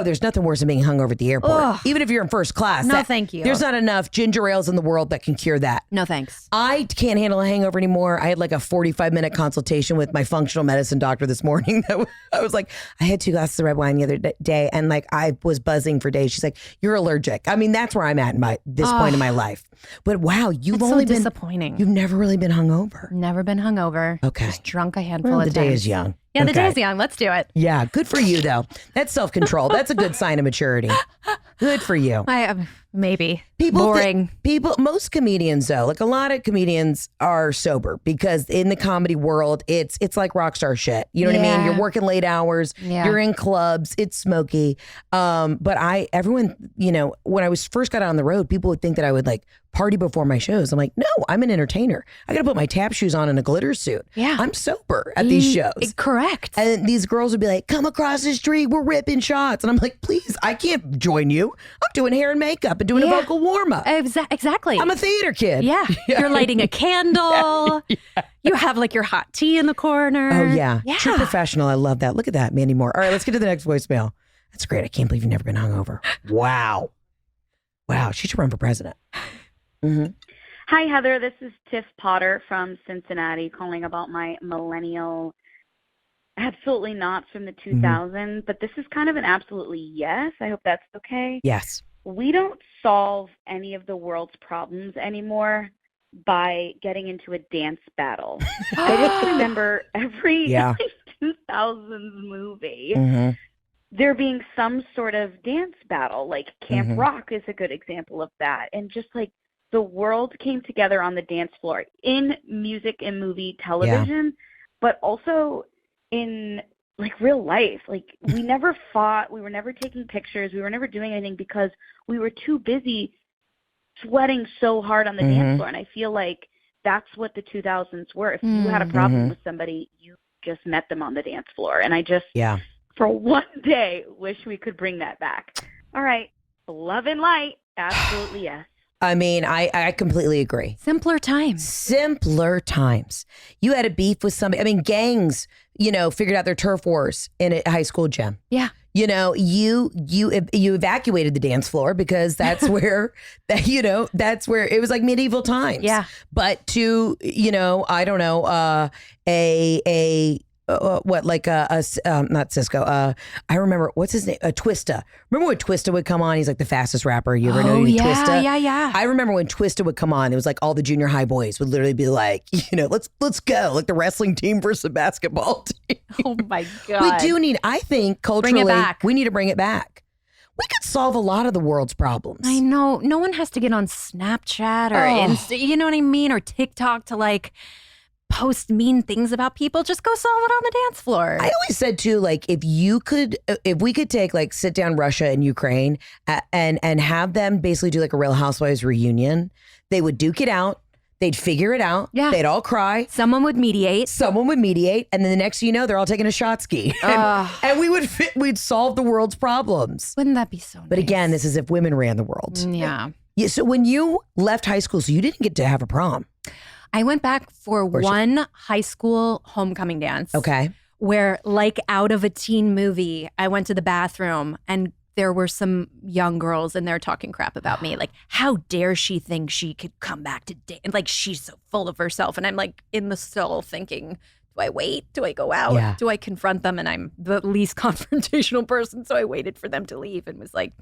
There's nothing worse than being hungover at the airport.
Ugh.
Even if you're in first class.
No, thank you.
There's not enough ginger ales in the world that can cure that.
No, thanks.
I can't handle a hangover anymore. I had a 45-minute consultation with my functional medicine doctor this morning. I was like, I had 2 glasses of red wine the other day, and I was buzzing for days. She's like, you're allergic. I mean, that's where I'm at this point in my life. But wow, you've only been
disappointing.
You've never really been hungover.
Never been hungover.
Okay.
Just drunk a handful of
the
times.
day is young.
Yeah, the day is young. Let's do it.
Yeah, good for you though. That's self-control. That's a good sign of maturity. Good for you.
Maybe.
Boring. Most comedians though, a lot of comedians are sober because in the comedy world, it's like rock star shit. You know what I mean? You're working late hours.
Yeah.
You're in clubs. It's smoky. But everyone, when I first got out on the road, people would think that I would party before my shows. I'm like, no, I'm an entertainer. I got to put my tap shoes on and a glitter suit.
Yeah.
I'm sober at these shows.
Correct.
And these girls would be like, come across the street. We're ripping shots. And I'm like, please, I can't join you. I'm doing hair and makeup and doing a vocal warm up.
Exactly.
I'm a theater kid.
Yeah. You're lighting a candle. You have your hot tea in the corner.
Oh, yeah. True professional. I love that. Look at that, Mandy Moore. All right, let's get to the next voicemail. That's great. I can't believe you've never been hungover. Wow. She should run for president. Mm-hmm.
Hi, Heather. This is Tiff Potter from Cincinnati calling about my millennial. Absolutely not from the 2000s, but this is kind of an absolutely yes. I hope that's okay.
Yes.
We don't solve any of the world's problems anymore by getting into a dance battle. I just remember every 2000s movie.
Mm-hmm.
There being some sort of dance battle, Camp Rock is a good example of that. And just the world came together on the dance floor in music and movie television, but also in real life. We never fought. We were never taking pictures. We were never doing anything because we were too busy sweating so hard on the dance floor. And I feel like that's what the 2000s were. If you had a problem with somebody, you just met them on the dance floor. And I just, for one day, wish we could bring that back. All right. Love and light. Absolutely yes.
I mean, I completely agree.
Simpler times. You had a beef with somebody. I mean, gangs, figured out their turf wars in a high school gym. Yeah.
You evacuated the dance floor because that's where, that's where it was medieval times.
Yeah.
But to, I don't know, not Cisco. I remember, what's his name? Twista. Remember when Twista would come on? He's the fastest rapper. You ever know Twista?
Yeah.
I remember when Twista would come on, it was all the junior high boys would literally be let's go. The wrestling team versus the basketball team.
Oh my God.
We do need, I think culturally,
bring it back.
We need to bring it back. We could solve a lot of the world's problems.
I know. No one has to get on Snapchat or Insta, you know what I mean? Or TikTok to post mean things about people. Just go solve it on the dance floor.
I always said too, if we could take sit down Russia and Ukraine and have them basically do a Real Housewives reunion, they would duke it out. They'd figure it out.
Yeah.
They'd all cry.
Someone would mediate.
And then the next thing you know, they're all taking a shot ski. And we'd solve the world's problems.
Wouldn't that be so nice?
But again, this is if women ran the world.
Yeah.
Yeah. So when you left high school, so you didn't get to have a prom.
I went back for one high school homecoming dance.
Okay.
Where, like out of a teen movie, I went to the bathroom and there were some young girls and they're talking crap about me. Like, how dare she think she could come back to dance? Like, she's so full of herself. And I'm like in the stall thinking, do I wait? Do I go out?
Yeah.
Do I confront them? And I'm the least confrontational person. So I waited for them to leave and was like,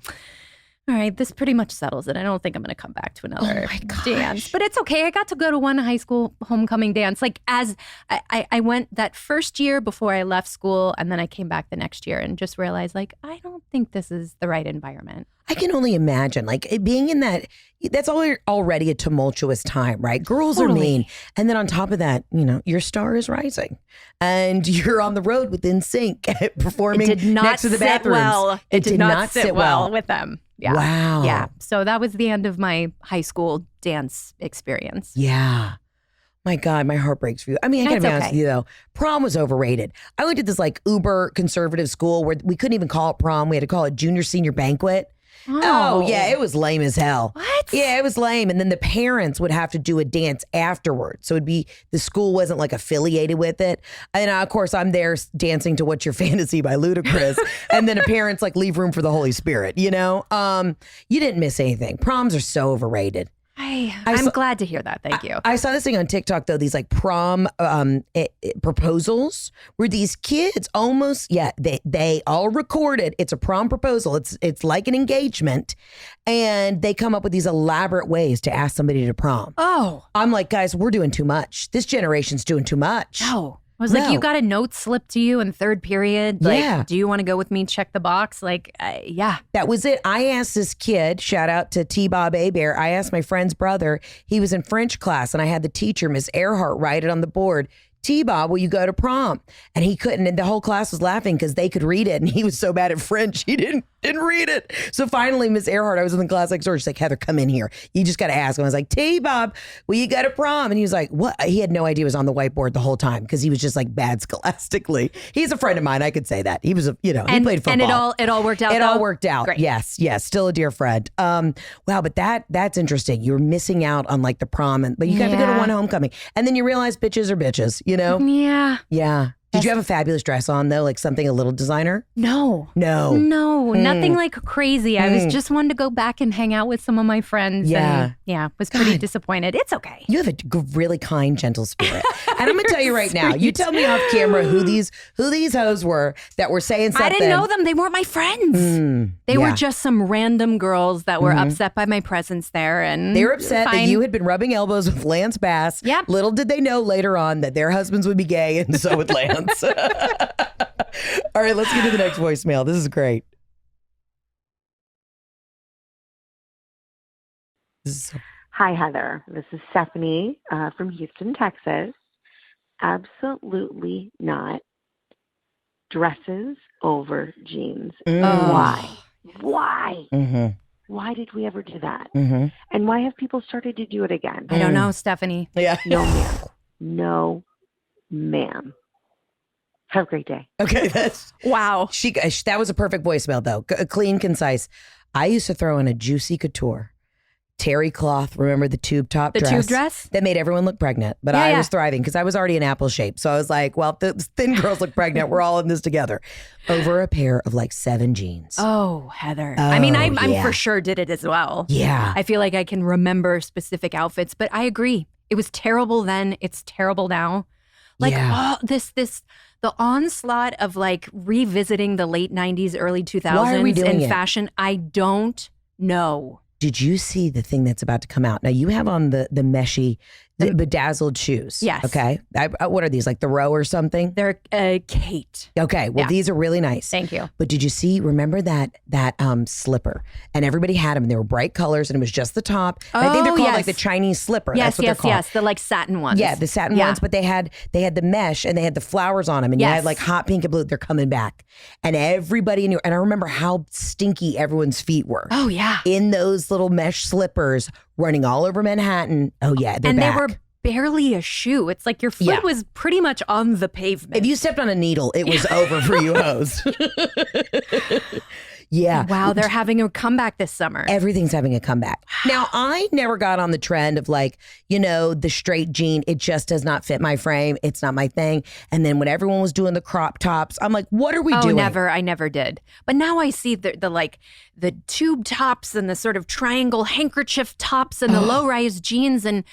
all right, this pretty much settles it. I don't think I'm going to come back to another dance. But it's okay. I got to go to one high school homecoming dance. Like as I went that first year before I left school, and then I came back the next year and just realized, like, I don't think this is the right environment.
I can only imagine, like, being in that's already a tumultuous time, right? Girls are mean. And then on top of that, you know, your star is rising. And you're on the road with NSYNC performing next to the bathrooms.
It did not sit well with them. Yeah.
Wow.
Yeah. So that was the end of my high school dance experience.
Yeah. My God, my heart breaks for you. I mean, I gotta be honest with you though. Prom was overrated. I went to this like uber conservative school where we couldn't even call it prom. We had to call it junior senior banquet. Oh, yeah, it was lame as hell.
What?
Yeah, it was lame. And then the parents would have to do a dance afterwards. So it'd be, the school wasn't like affiliated with it. And of course, I'm there dancing to What's Your Fantasy by Ludacris. And then the parents like leave room for the Holy Spirit, you know? You didn't miss anything. Proms are so overrated.
I'm glad to hear that. Thank you.
I saw this thing on TikTok though, these like prom proposals where these kids almost, they all recorded. It's a prom proposal. It's like an engagement, and they come up with these elaborate ways to ask somebody to prom.
Oh,
I'm like, guys, we're doing too much. This generation's doing too much.
No. I was like, you got a note slipped to you in third period. Like, do you want to go with me? Check the box. Like, yeah.
That was it. I asked this kid, shout out to T-Bob A-Bear. I asked my friend's brother, he was in French class, and I had the teacher, Miss Earhart, write it on the board. T-Bob, will you go to prom? And he couldn't, and the whole class was laughing because they could read it, and he was so bad at French, he didn't read it. So finally, Miss Earhart, I was in the class next door, she's like, Heather, come in here. You just got to ask him. I was like, T-Bob, will you go to prom? And he was like, what? He had no idea it was on the whiteboard the whole time because he was just like bad scholastically. He's a friend of mine, I could say that. He was, he played football.
And it all worked out.
It all worked out.
Great.
Yes, still a dear friend. Wow, but that's interesting. You were missing out on like the prom, but you got to go to one homecoming. And then you realize bitches are bitches, you know?
Yeah.
Yeah. Did you have a fabulous dress on though? Like something a little designer?
No, nothing like crazy. I was just wanting to go back and hang out with some of my friends.
Yeah.
And was pretty disappointed. It's okay.
You have a really kind, gentle spirit. And I'm gonna tell you right now, you tell me off camera who these hoes were that were saying something.
I didn't know them. They weren't my friends. They were just some random girls that were upset by my presence there. And
they were upset that you had been rubbing elbows with Lance Bass.
Yep.
Little did they know later on that their husbands would be gay, and so would Lance. All right, let's get to the next voicemail. This is great.
Hi, Heather. This is Stephanie from Houston, Texas. Absolutely not. Dresses over jeans. Why?
Mm-hmm.
Why did we ever do that?
Mm-hmm.
And why have people started to do it again?
I don't know, Stephanie.
Yeah.
No, ma'am. No, ma'am. Have a great day.
Okay, that's
wow.
That was a perfect voicemail though. Clean, concise. I used to throw in a juicy couture terry cloth. Remember the tube top dress?
The tube dress?
That made everyone look pregnant. But I was thriving because I was already in apple shape. So I was like, well, the thin girls look pregnant. We're all in this together. Over a pair of like 7 jeans.
Oh, Heather. I mean, I'm for sure did it as well.
Yeah.
I feel like I can remember specific outfits, but I agree. It was terrible then. It's terrible now. Like, the onslaught of like revisiting the late 90s, early 2000s in fashion, I don't know.
Did you see the thing that's about to come out? Now you have on the meshy, the bedazzled shoes.
Yes.
Okay. What are these? Like the Row or something?
They're Kate.
Okay. Well, these are really nice.
Thank you.
But did you see? Remember that slipper? And everybody had them. And they were bright colors, and it was just the top. And I think they're called like the Chinese slipper.
Yes,
that's what they're called.
Yes. The like satin ones.
Yeah, the satin ones. But they had the mesh, and they had the flowers on them, and you had like hot pink and blue. They're coming back, and everybody knew. And I remember how stinky everyone's feet were.
Oh yeah.
In those little mesh slippers, running all over Manhattan. Oh yeah, they're back.
They were barely a shoe. It's like your foot was pretty much on the pavement.
If you stepped on a needle, it was over for you hoes. Yeah.
Wow, they're having a comeback this summer.
Everything's having a comeback. Now, I never got on the trend of like, the straight jean. It just does not fit my frame. It's not my thing. And then when everyone was doing the crop tops, I'm like, what are we doing?
Never. I never did. But now I see the tube tops and the sort of triangle handkerchief tops and the low-rise jeans. And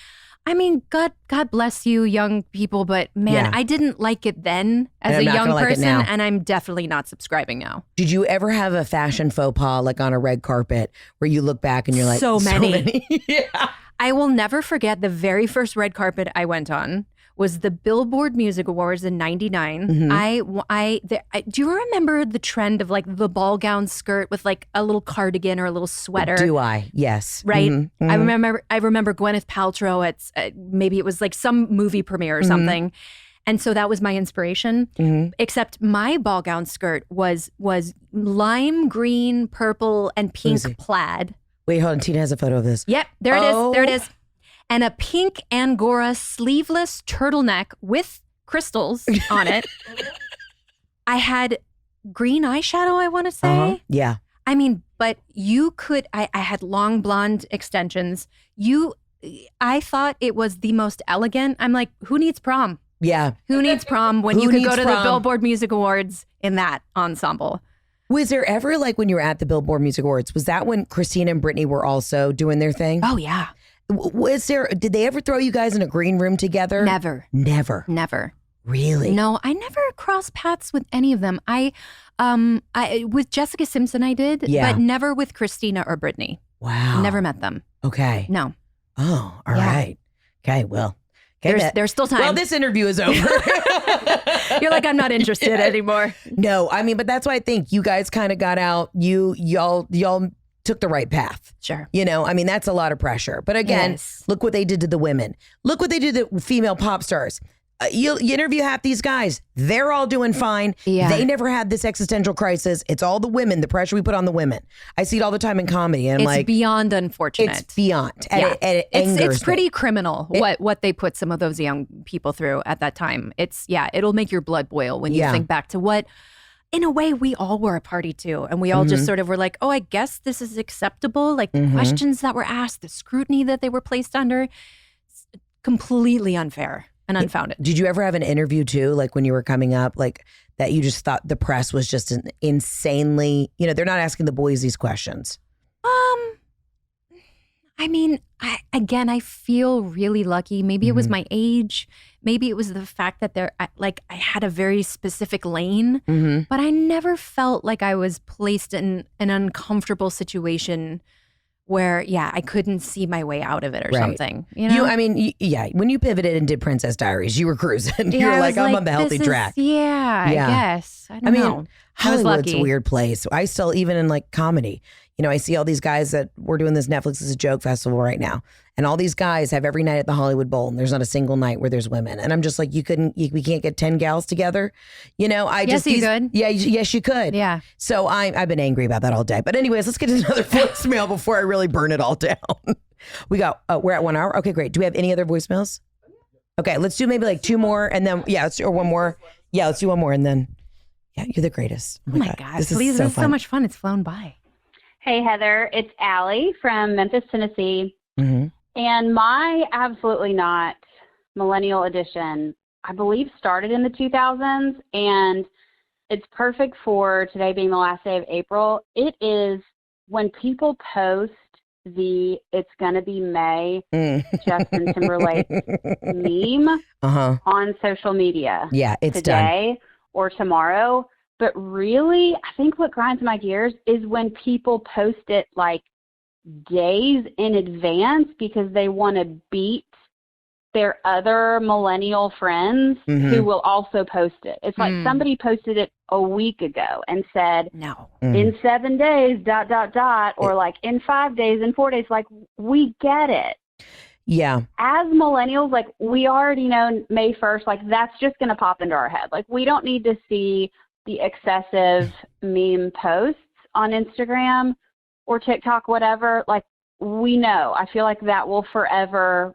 I mean, God bless you, young people, but man, I didn't like it then as a young person, and I'm definitely not subscribing now.
Did you ever have a fashion faux pas like on a red carpet where you look back and you're like,
so many.
Yeah.
I will never forget the very first red carpet I went on was the Billboard Music Awards in '99. Mm-hmm. Do you remember the trend of like the ball gown skirt with like a little cardigan or a little sweater?
Do I? Yes.
Right.
Mm-hmm. Mm-hmm.
I remember Gwyneth Paltrow at maybe it was like some movie premiere or something. And so that was my inspiration. Mm-hmm. Except my ball gown skirt was lime green, purple, and pink plaid.
Wait, hold on. Tina has a photo of this.
Yep. There it is. There it is. And a pink Angora sleeveless turtleneck with crystals on it. I had green eyeshadow, I want to say.
Yeah.
I mean, but you could, I had long blonde extensions. I thought it was the most elegant. I'm like, who needs prom?
Yeah.
Who needs prom when you could go to the Billboard Music Awards in that ensemble?
Was there ever, like when you were at the Billboard Music Awards, was that when Christina and Britney were also doing their thing?
Oh, yeah.
Did they ever throw you guys in a green room together?
Never.
Never. Really?
No, I never crossed paths with any of them. I with Jessica Simpson I did, but never with Christina or Britney.
Wow.
Never met them.
Okay.
No.
Oh, all right. Okay, well.
There's still time.
Well, this interview is over.
You're like, I'm not interested anymore.
No, I mean, but that's why I think you guys kind of got out. Y'all took the right path.
Sure.
I mean, that's a lot of pressure. But again, look what they did to the women. Look what they did to female pop stars. You interview half these guys. They're all doing fine. Yeah. They never had this existential crisis. It's all the women, the pressure we put on the women. I see it all the time in comedy. And
it's beyond unfortunate.
It's beyond.
Yeah.
And
it's pretty criminal what they put some of those young people through at that time. It'll make your blood boil when you think back to what, in a way, we all were a party to. And we all just sort of were like, oh, I guess this is acceptable. Like the questions that were asked, the scrutiny that they were placed under, completely unfair and unfounded.
Did you ever have an interview too, like when you were coming up, like that you just thought the press was just an insanely, they're not asking the boys these questions?
I mean, I feel really lucky. Maybe it was my age. Maybe it was the fact that I had a very specific lane, but I never felt like I was placed in an uncomfortable situation where, I couldn't see my way out of it or something.
When you pivoted and did Princess Diaries, you were cruising. You were like, I'm on the healthy track.
I guess. I don't know.
Hollywood's a weird place. I still, even in like comedy, I see all these guys that we're doing this Netflix is a Joke festival right now. And all these guys have every night at the Hollywood Bowl, and there's not a single night where there's women. And I'm just like, we can't get 10 gals together.
Yes, you could.
Yeah, yes, you could.
Yeah.
So I've been angry about that all day. But anyways, let's get to another voicemail before I really burn it all down. We're at 1 hour. Okay, great. Do we have any other voicemails? Okay, let's do maybe like 2 more, and then or 1 more. Yeah, let's do 1 more, and then you're the greatest.
Oh my God. This is so much fun. It's flown by.
Hey, Heather. It's Allie from Memphis, Tennessee.
Mm-hmm.
And my Absolutely Not Millennial edition, I believe, started in the 2000s. And it's perfect for today being the last day of April. It is when people post It's Gonna Be May Justin Timberlake meme on social media.
Yeah, it's
today
done.
Or tomorrow. But really, I think what grinds my gears is when people post it like days in advance because they want to beat their other millennial friends who will also post it. It's like somebody posted it a week ago and said,
no,
in 7 days, ... or like in 5 days, in 4 days. Like, we get it.
Yeah.
As millennials, like, we already know May 1st, like, that's just going to pop into our head. Like, we don't need to see the excessive meme posts on Instagram or TikTok, whatever. Like, we know. I feel like that will forever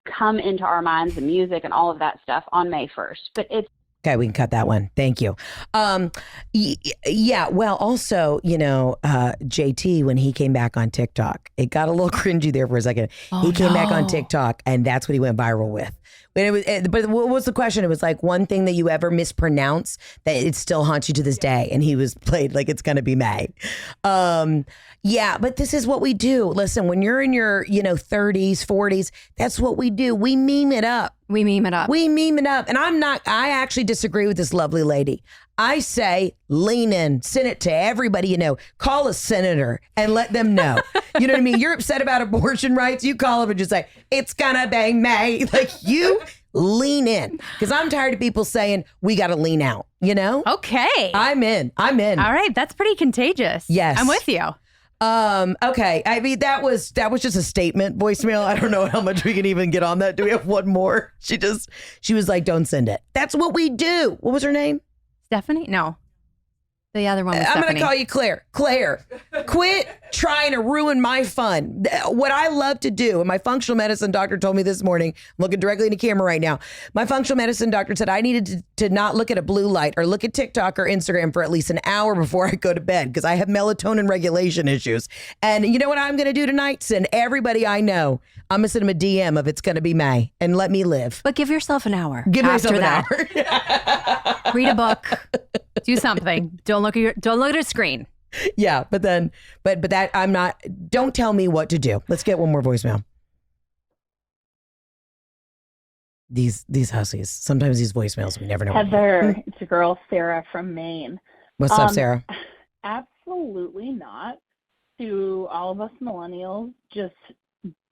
come into our minds, the music and all of that stuff on May 1st. But it's
okay, we can cut that one. Thank you. Yeah, well, also, JT, when he came back on TikTok, it got a little cringy there for a second. He came back on TikTok, and that's what he went viral with. But what was the question? It was like one thing that you ever mispronounce that it still haunts you to this day. And he was played like it's going to be May. Yeah, but this is what we do. Listen, when you're in your, 30s, 40s, that's what we do. We meme it up.
We meme it up.
And I actually disagree with this lovely lady. I say, lean in, send it to everybody you know. Call a senator and let them know. You know what I mean? You're upset about abortion rights. You call them and just say, it's gonna be May. Like, you lean in. Because I'm tired of people saying, we got to lean out,
Okay.
I'm in.
All right. That's pretty contagious.
Yes.
I'm with you.
Okay. I mean, that was just a statement voicemail. I don't know how much we can even get on that. Do we have one more? She was like, don't send it. That's what we do. What was her name?
Stephanie? No. The other one was
I'm
Stephanie.
going to call you Claire. Claire, quit trying to ruin my fun. What I love to do, and my functional medicine doctor told me this morning, I'm looking directly in the camera right now. My functional medicine doctor said I needed to not look at a blue light or look at TikTok or Instagram for at least an hour before I go to bed because I have melatonin regulation issues. And you know what I'm going to do tonight? Send everybody I know. I'm going to send them a DM of it's going to be May and let me live.
But give yourself an hour.
Give myself an hour.
Read a book. Do something. Don't look at a screen.
Yeah, but that I'm not. Don't tell me what to do. Let's get one more voicemail. These hussies. Sometimes these voicemails we never know.
Heather, it's your girl Sarah from Maine.
What's up, Sarah?
Absolutely not. To all of us millennials, just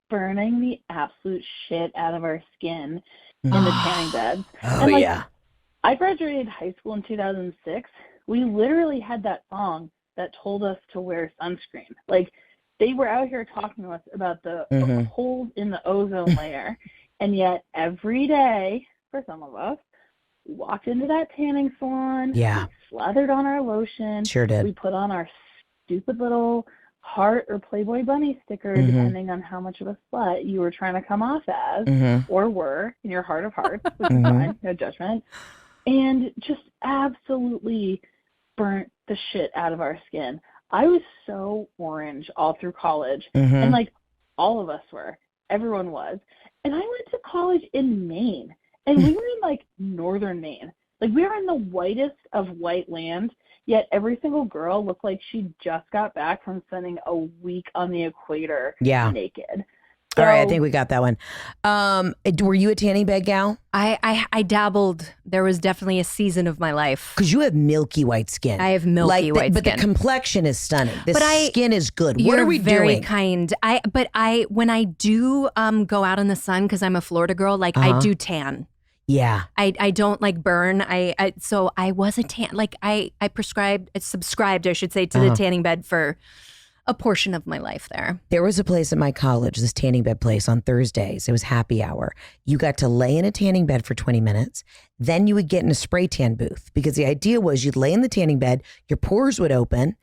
burning the absolute shit out of our skin in the tanning beds.
Oh, yeah.
I graduated high school in 2006. We literally had that song that told us to wear sunscreen. Like, they were out here talking to us about the holes in the ozone layer. And yet every day, for some of us, we walked into that tanning salon.
Yeah.
We slathered on our lotion.
Sure did.
We put on our stupid little heart or Playboy bunny sticker, depending on how much of a slut you were trying to come off as or were in your heart of hearts, which is fine, no judgment. And just absolutely burnt the shit out of our skin. I was so orange all through college. And like all of us were. Everyone was. And I went to college in Maine. And we were in like northern Maine. Like, we were in the whitest of white land, yet every single girl looked like she just got back from spending a week on the equator naked.
All right, I think we got that one. Were you a tanning bed gal?
I dabbled. There was definitely a season of my life.
Because you have milky white skin.
I have milky white skin.
But the complexion is stunning. The skin is good.
What
are we
very
doing?
Kind. When I do go out in the sun, because I'm a Florida girl, like I do tan.
Yeah.
I don't like burn. So I was a tan. Like I subscribed, I should say, to the tanning bed for a portion of my life there.
There was a place at my college, this tanning bed place on Thursdays. It was happy hour. You got to lay in a tanning bed for 20 minutes. Then you would get in a spray tan booth because the idea was you'd lay in the tanning bed, your pores would open.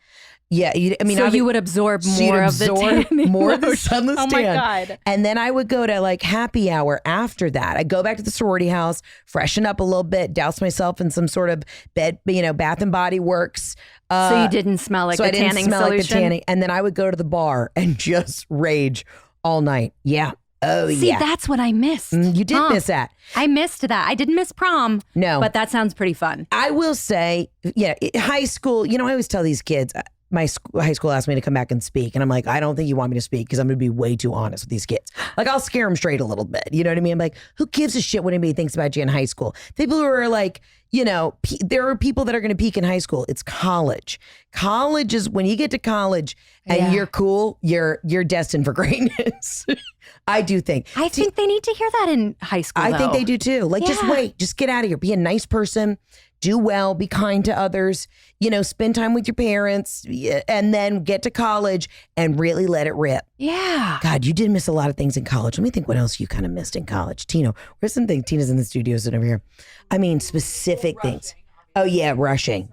Yeah,
so you would absorb more of the tanning
more of the sunless tan.
Oh my God.
And then I would go to like happy hour after that. I'd go back to the sorority house, freshen up a little bit, douse myself in some sort of bed, Bath and Body Works.
So you didn't smell like the tanning solution?
Like the tanning. And then I would go to the bar and just rage all night. Yeah. Oh,
See,
yeah.
that's what I missed.
You did miss that.
I missed that. I didn't miss prom.
No.
But that sounds pretty fun.
I will say, high school, I always tell these kids, my high school asked me to come back and speak. And I'm like, I don't think you want me to speak because I'm going to be way too honest with these kids. Like, I'll scare them straight a little bit. You know what I mean? I'm like, who gives a shit what anybody thinks about you in high school? People who are like, there are people that are going to peak in high school. It's college. College is when you get to college and you're cool, you're destined for greatness. I do think.
I think they need to hear that in high school,
I think they do too. Like, just wait, just get out of here. Be a nice person. Do well, be kind to others, spend time with your parents, and then get to college and really let it rip.
Yeah.
God, you did miss a lot of things in college. Let me think what else you kind of missed in college. Tino, where's some things? Tina's in the studio sitting over here. I mean, specific things. Oh, yeah, rushing.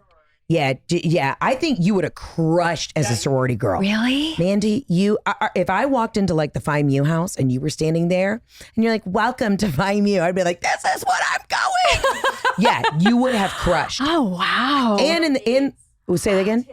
Yeah, yeah. I think you would have crushed as a sorority girl.
Really?
Mandy, if I walked into like the Phi Mu house and you were standing there and you're like, welcome to Phi Mu, I'd be like, this is what I'm going. Yeah, you would have crushed.
Oh, wow.
And say that again?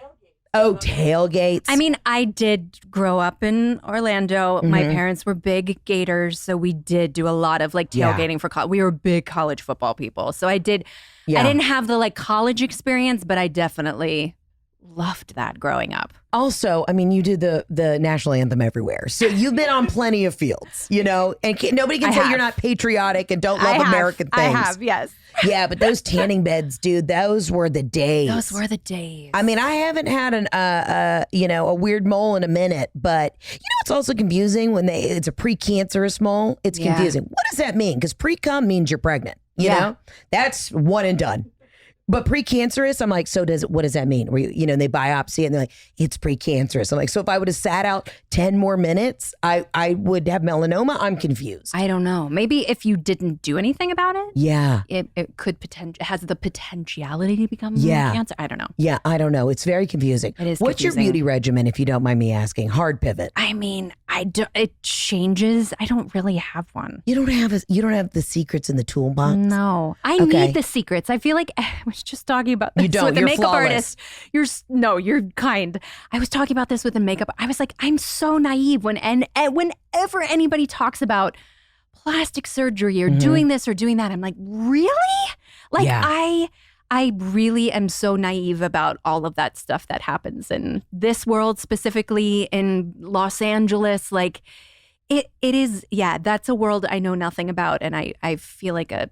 Oh, tailgates.
I mean, I did grow up in Orlando. My parents were big Gators, so we did do a lot of like tailgating for college. We were big college football people. So I didn't have the like college experience, but I definitely loved that growing up.
Also, I mean, you do the national anthem everywhere. So you've been on plenty of fields, and nobody can say you're not patriotic and don't love American things.
I have, yes.
Yeah, but those tanning beds, dude, those were the days.
Those were the days.
I mean, I haven't had a weird mole in a minute, but it's also confusing when it's a precancerous mole. It's confusing. What does that mean? Because pre-cum means you're pregnant. You know, that's one and done. But precancerous, I'm like, what does that mean? Where they biopsy and they're like, it's precancerous. I'm like, so if I would have sat out 10 more minutes, I would have melanoma. I'm confused.
I don't know. Maybe if you didn't do anything about it.
Yeah.
It has the potentiality to become cancer. I don't know.
Yeah, I don't know. It's very confusing.
It is
What's
confusing.
your beauty regimen, if you don't mind me asking? Hard pivot.
I mean, it changes. I don't really have one.
You don't have the secrets in the toolbox?
No. I need the secrets. I feel like I was just talking about this with the makeup artist. You're kind. I was talking about this with the makeup. I was like, I'm so naive whenever anybody talks about plastic surgery or doing this or doing that. I'm like, really? Like I really am so naive about all of that stuff that happens in this world, specifically in Los Angeles. Like it is, that's a world I know nothing about. And I feel like an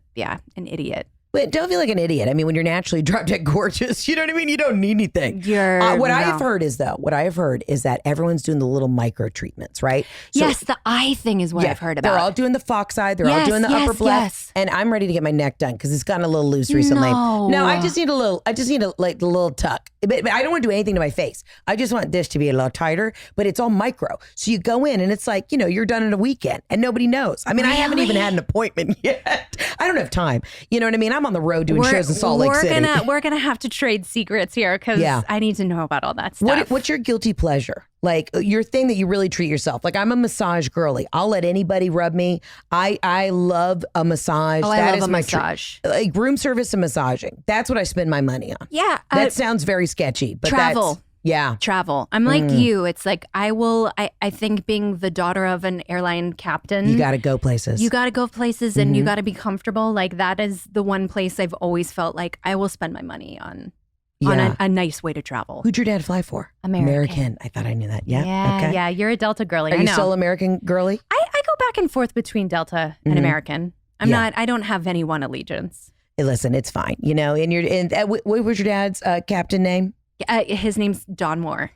idiot.
But don't feel like an idiot. I mean, when you're naturally drop dead gorgeous, you know what I mean? You don't need anything. I have heard is that everyone's doing the little micro treatments, right? So,
yes, the eye thing is what I've heard about.
They're all doing the fox eye. They're all doing the upper black.
Yes.
And I'm ready to get my neck done because it's gotten a little loose recently. No, I just need a little tuck. But I don't want to do anything to my face. I just want this to be a little tighter, but it's all micro. So you go in and it's like, you're done in a weekend and nobody knows. I mean, I haven't even had an appointment yet. I don't have time. You know what I mean? I'm on the road doing shows in Salt Lake City.
We're gonna have to trade secrets here because I need to know about all that stuff.
What's your guilty pleasure? Like your thing that you really treat yourself. Like I'm a massage girly. I'll let anybody rub me. I love a massage.
I love a massage.
Like room service and massaging. That's what I spend my money on.
Yeah.
That sounds very sketchy, but
travel.
Travel.
I'm like you. It's like I think being the daughter of an airline captain.
You got to go places.
And you got to be comfortable. Like that is the one place I've always felt like I will spend my money on a nice way to travel.
Who'd your dad fly for?
American.
I thought I knew that. Yeah.
Okay. Yeah. You're a Delta girly.
Are you still American girly?
I go back and forth between Delta and American. I don't have any one allegiance.
Hey, listen, it's fine. What was your dad's captain name?
His name's Don Moore.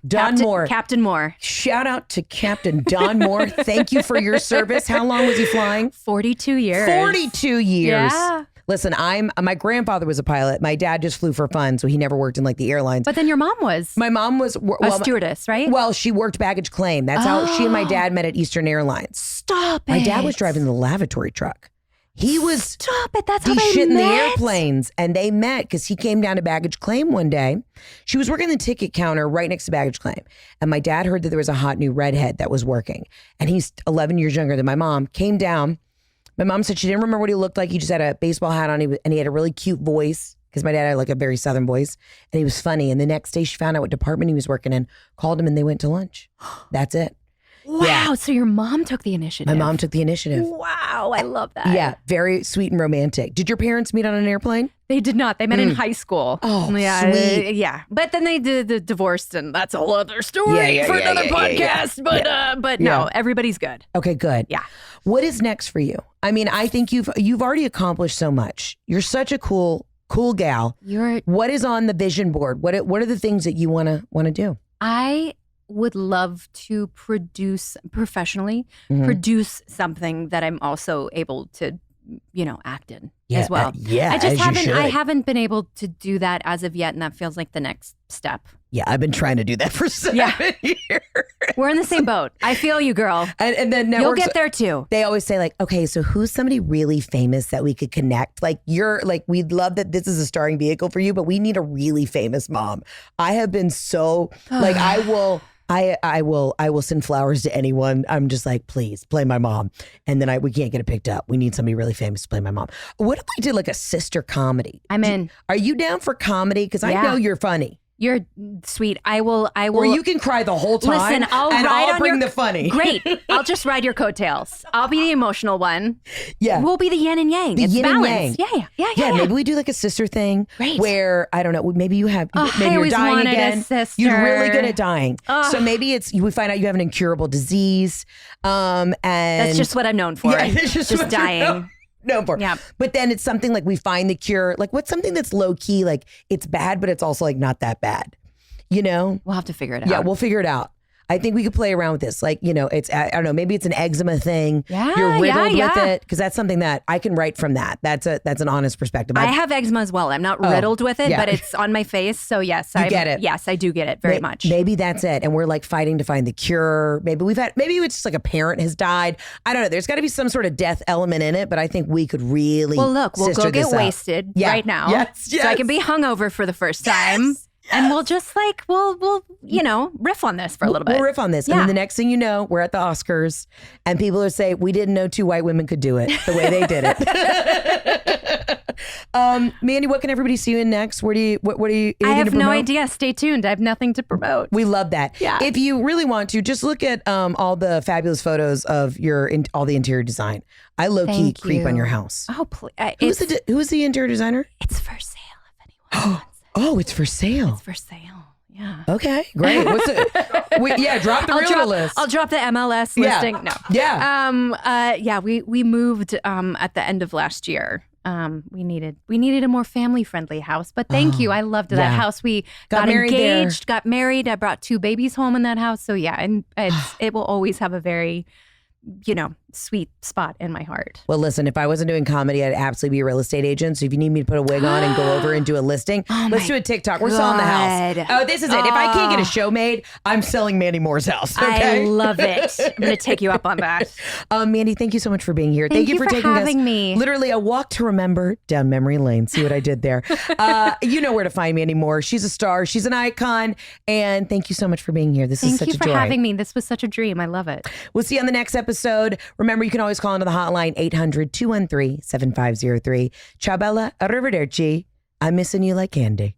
Captain Moore.
Shout out to Captain Don Moore. Thank you for your service. How long was he flying?
42 years.
42 years.
Yeah.
Listen, my grandfather was a pilot. My dad just flew for fun, so he never worked in like the airlines.
But then your mom was.
My mom was
a stewardess, right?
Well, she worked baggage claim. That's how she and my dad met at Eastern Airlines.
Stop it.
My dad was driving the lavatory truck. He was
Stop it. That's how they
shitting
met?
the airplanes, and they met because he came down to baggage claim one day. She was working the ticket counter right next to baggage claim, and my dad heard that there was a hot new redhead that was working, and he's 11 years younger than my mom. Came down. My mom said she didn't remember what he looked like. He just had a baseball hat on, and he had a really cute voice because my dad had like a very Southern voice, and he was funny. And the next day, she found out what department he was working in, called him, and they went to lunch. That's it.
Wow.
Yeah.
So your mom took the initiative.
My mom took the initiative.
Wow. I love that.
Yeah. Very sweet and romantic. Did your parents meet on an airplane?
They did not. They met in high school.
Oh,
yeah,
sweet.
Yeah. But then they did divorced, and that's a whole other story for another podcast. But no, everybody's good.
Okay, good.
Yeah.
What is next for you? I mean, I think you've already accomplished so much. You're such a cool gal. What is on the vision board? What are the things that you want to do?
I would love to produce something that I'm also able to, act in as well.
I
haven't been able to do that as of yet, and that feels like the next step.
Yeah, I've been trying to do that for 7 years.
We're in the same boat. I feel you, girl.
And then
you'll get there too.
They always say like, okay, so who's somebody really famous that we could connect? Like we'd love that this is a starring vehicle for you, but we need a really famous mom. I have been so like, I will send flowers to anyone. I'm just like, please play my mom. And then we can't get it picked up. We need somebody really famous to play my mom. What if I did like a sister comedy?
I'm in.
Are you down for comedy? Because I know you're funny.
You're sweet. I will.
Or you can cry the whole time.
Listen, I'll
bring the funny.
Great. I'll just ride your coattails. I'll be the emotional one.
Yeah.
We'll be the yin and yang.
The
it's
yin
balanced.
and yang.
Yeah.
Maybe we do like a sister thing.
Great.
Where, I don't know, maybe you have, maybe
I
you're
always
dying
wanted
again.
a sister.
You're really good at dying. So maybe we find out you have an incurable disease. And
that's just what I'm known for.
Yeah, it's just
dying.
No for.
Yeah.
But then it's something like we find the cure. Like what's something that's low key, like it's bad, but it's also like not that bad. You know?
We'll have to figure it out.
Yeah, we'll figure it out. I think we could play around with this. Like, you know, it's, I don't know, maybe it's an eczema thing.
Yeah,
You're riddled with
yeah.
it. Because that's something that I can write from that. That's an honest perspective.
I have eczema as well. I'm not riddled with it,
yeah.
but it's on my face. So yes, I
get it.
Yes, I do get it very much.
Maybe that's it. And we're like fighting to find the cure. Maybe it's just like a parent has died. I don't know. There's got to be some sort of death element in it, but I think we could really
Well, look, we'll
sister
go get
this up.
wasted right now.
Yes.
So I can be hungover for the first time. And we'll just like, we'll riff on this for a little bit.
We'll riff on this.
Yeah.
And then the next thing you know, we're at the Oscars and people are saying, we didn't know 2 white women could do it the way they did it. Mandy, what can everybody see you in next? What are you,
I have no idea. Stay tuned. I have nothing to promote.
We love that.
Yeah.
If you really want to, just look at all the fabulous photos of all the interior design. I low-key creep on your house.
Oh, please.
Who's the interior designer?
It's for sale if anyone wants it.
Oh, it's for sale.
It's for sale. Yeah.
Okay, great. What's it? Drop the real list.
I'll drop the MLS listing. No.
Yeah.
We moved at the end of last year. We needed a more family friendly house, but thank you. I loved that house. We got engaged, got married. I brought 2 babies home in that house. So yeah, and it will always have a very, sweet spot in my heart.
Well, listen, if I wasn't doing comedy, I'd absolutely be a real estate agent. So if you need me to put a wig on and go over and do a listing, let's do a TikTok. We're selling the house. Oh, this is it. If I can't get a show made, I'm selling Mandy Moore's house. Okay?
I love it. I'm going to take you up on that.
Mandy, thank you so much for being here.
Thank you for
taking
having me.
Literally a walk to remember down memory lane. See what I did there? You know where to find Mandy Moore. She's a star. She's an icon. And thank you so much for being here. This is such a joy.
Thank you for having me. This was such a dream. I love it.
We'll see you on the next episode. Remember, you can always call into the hotline 800-213-7503. Ciao bella, arrivederci. I'm missing you like candy.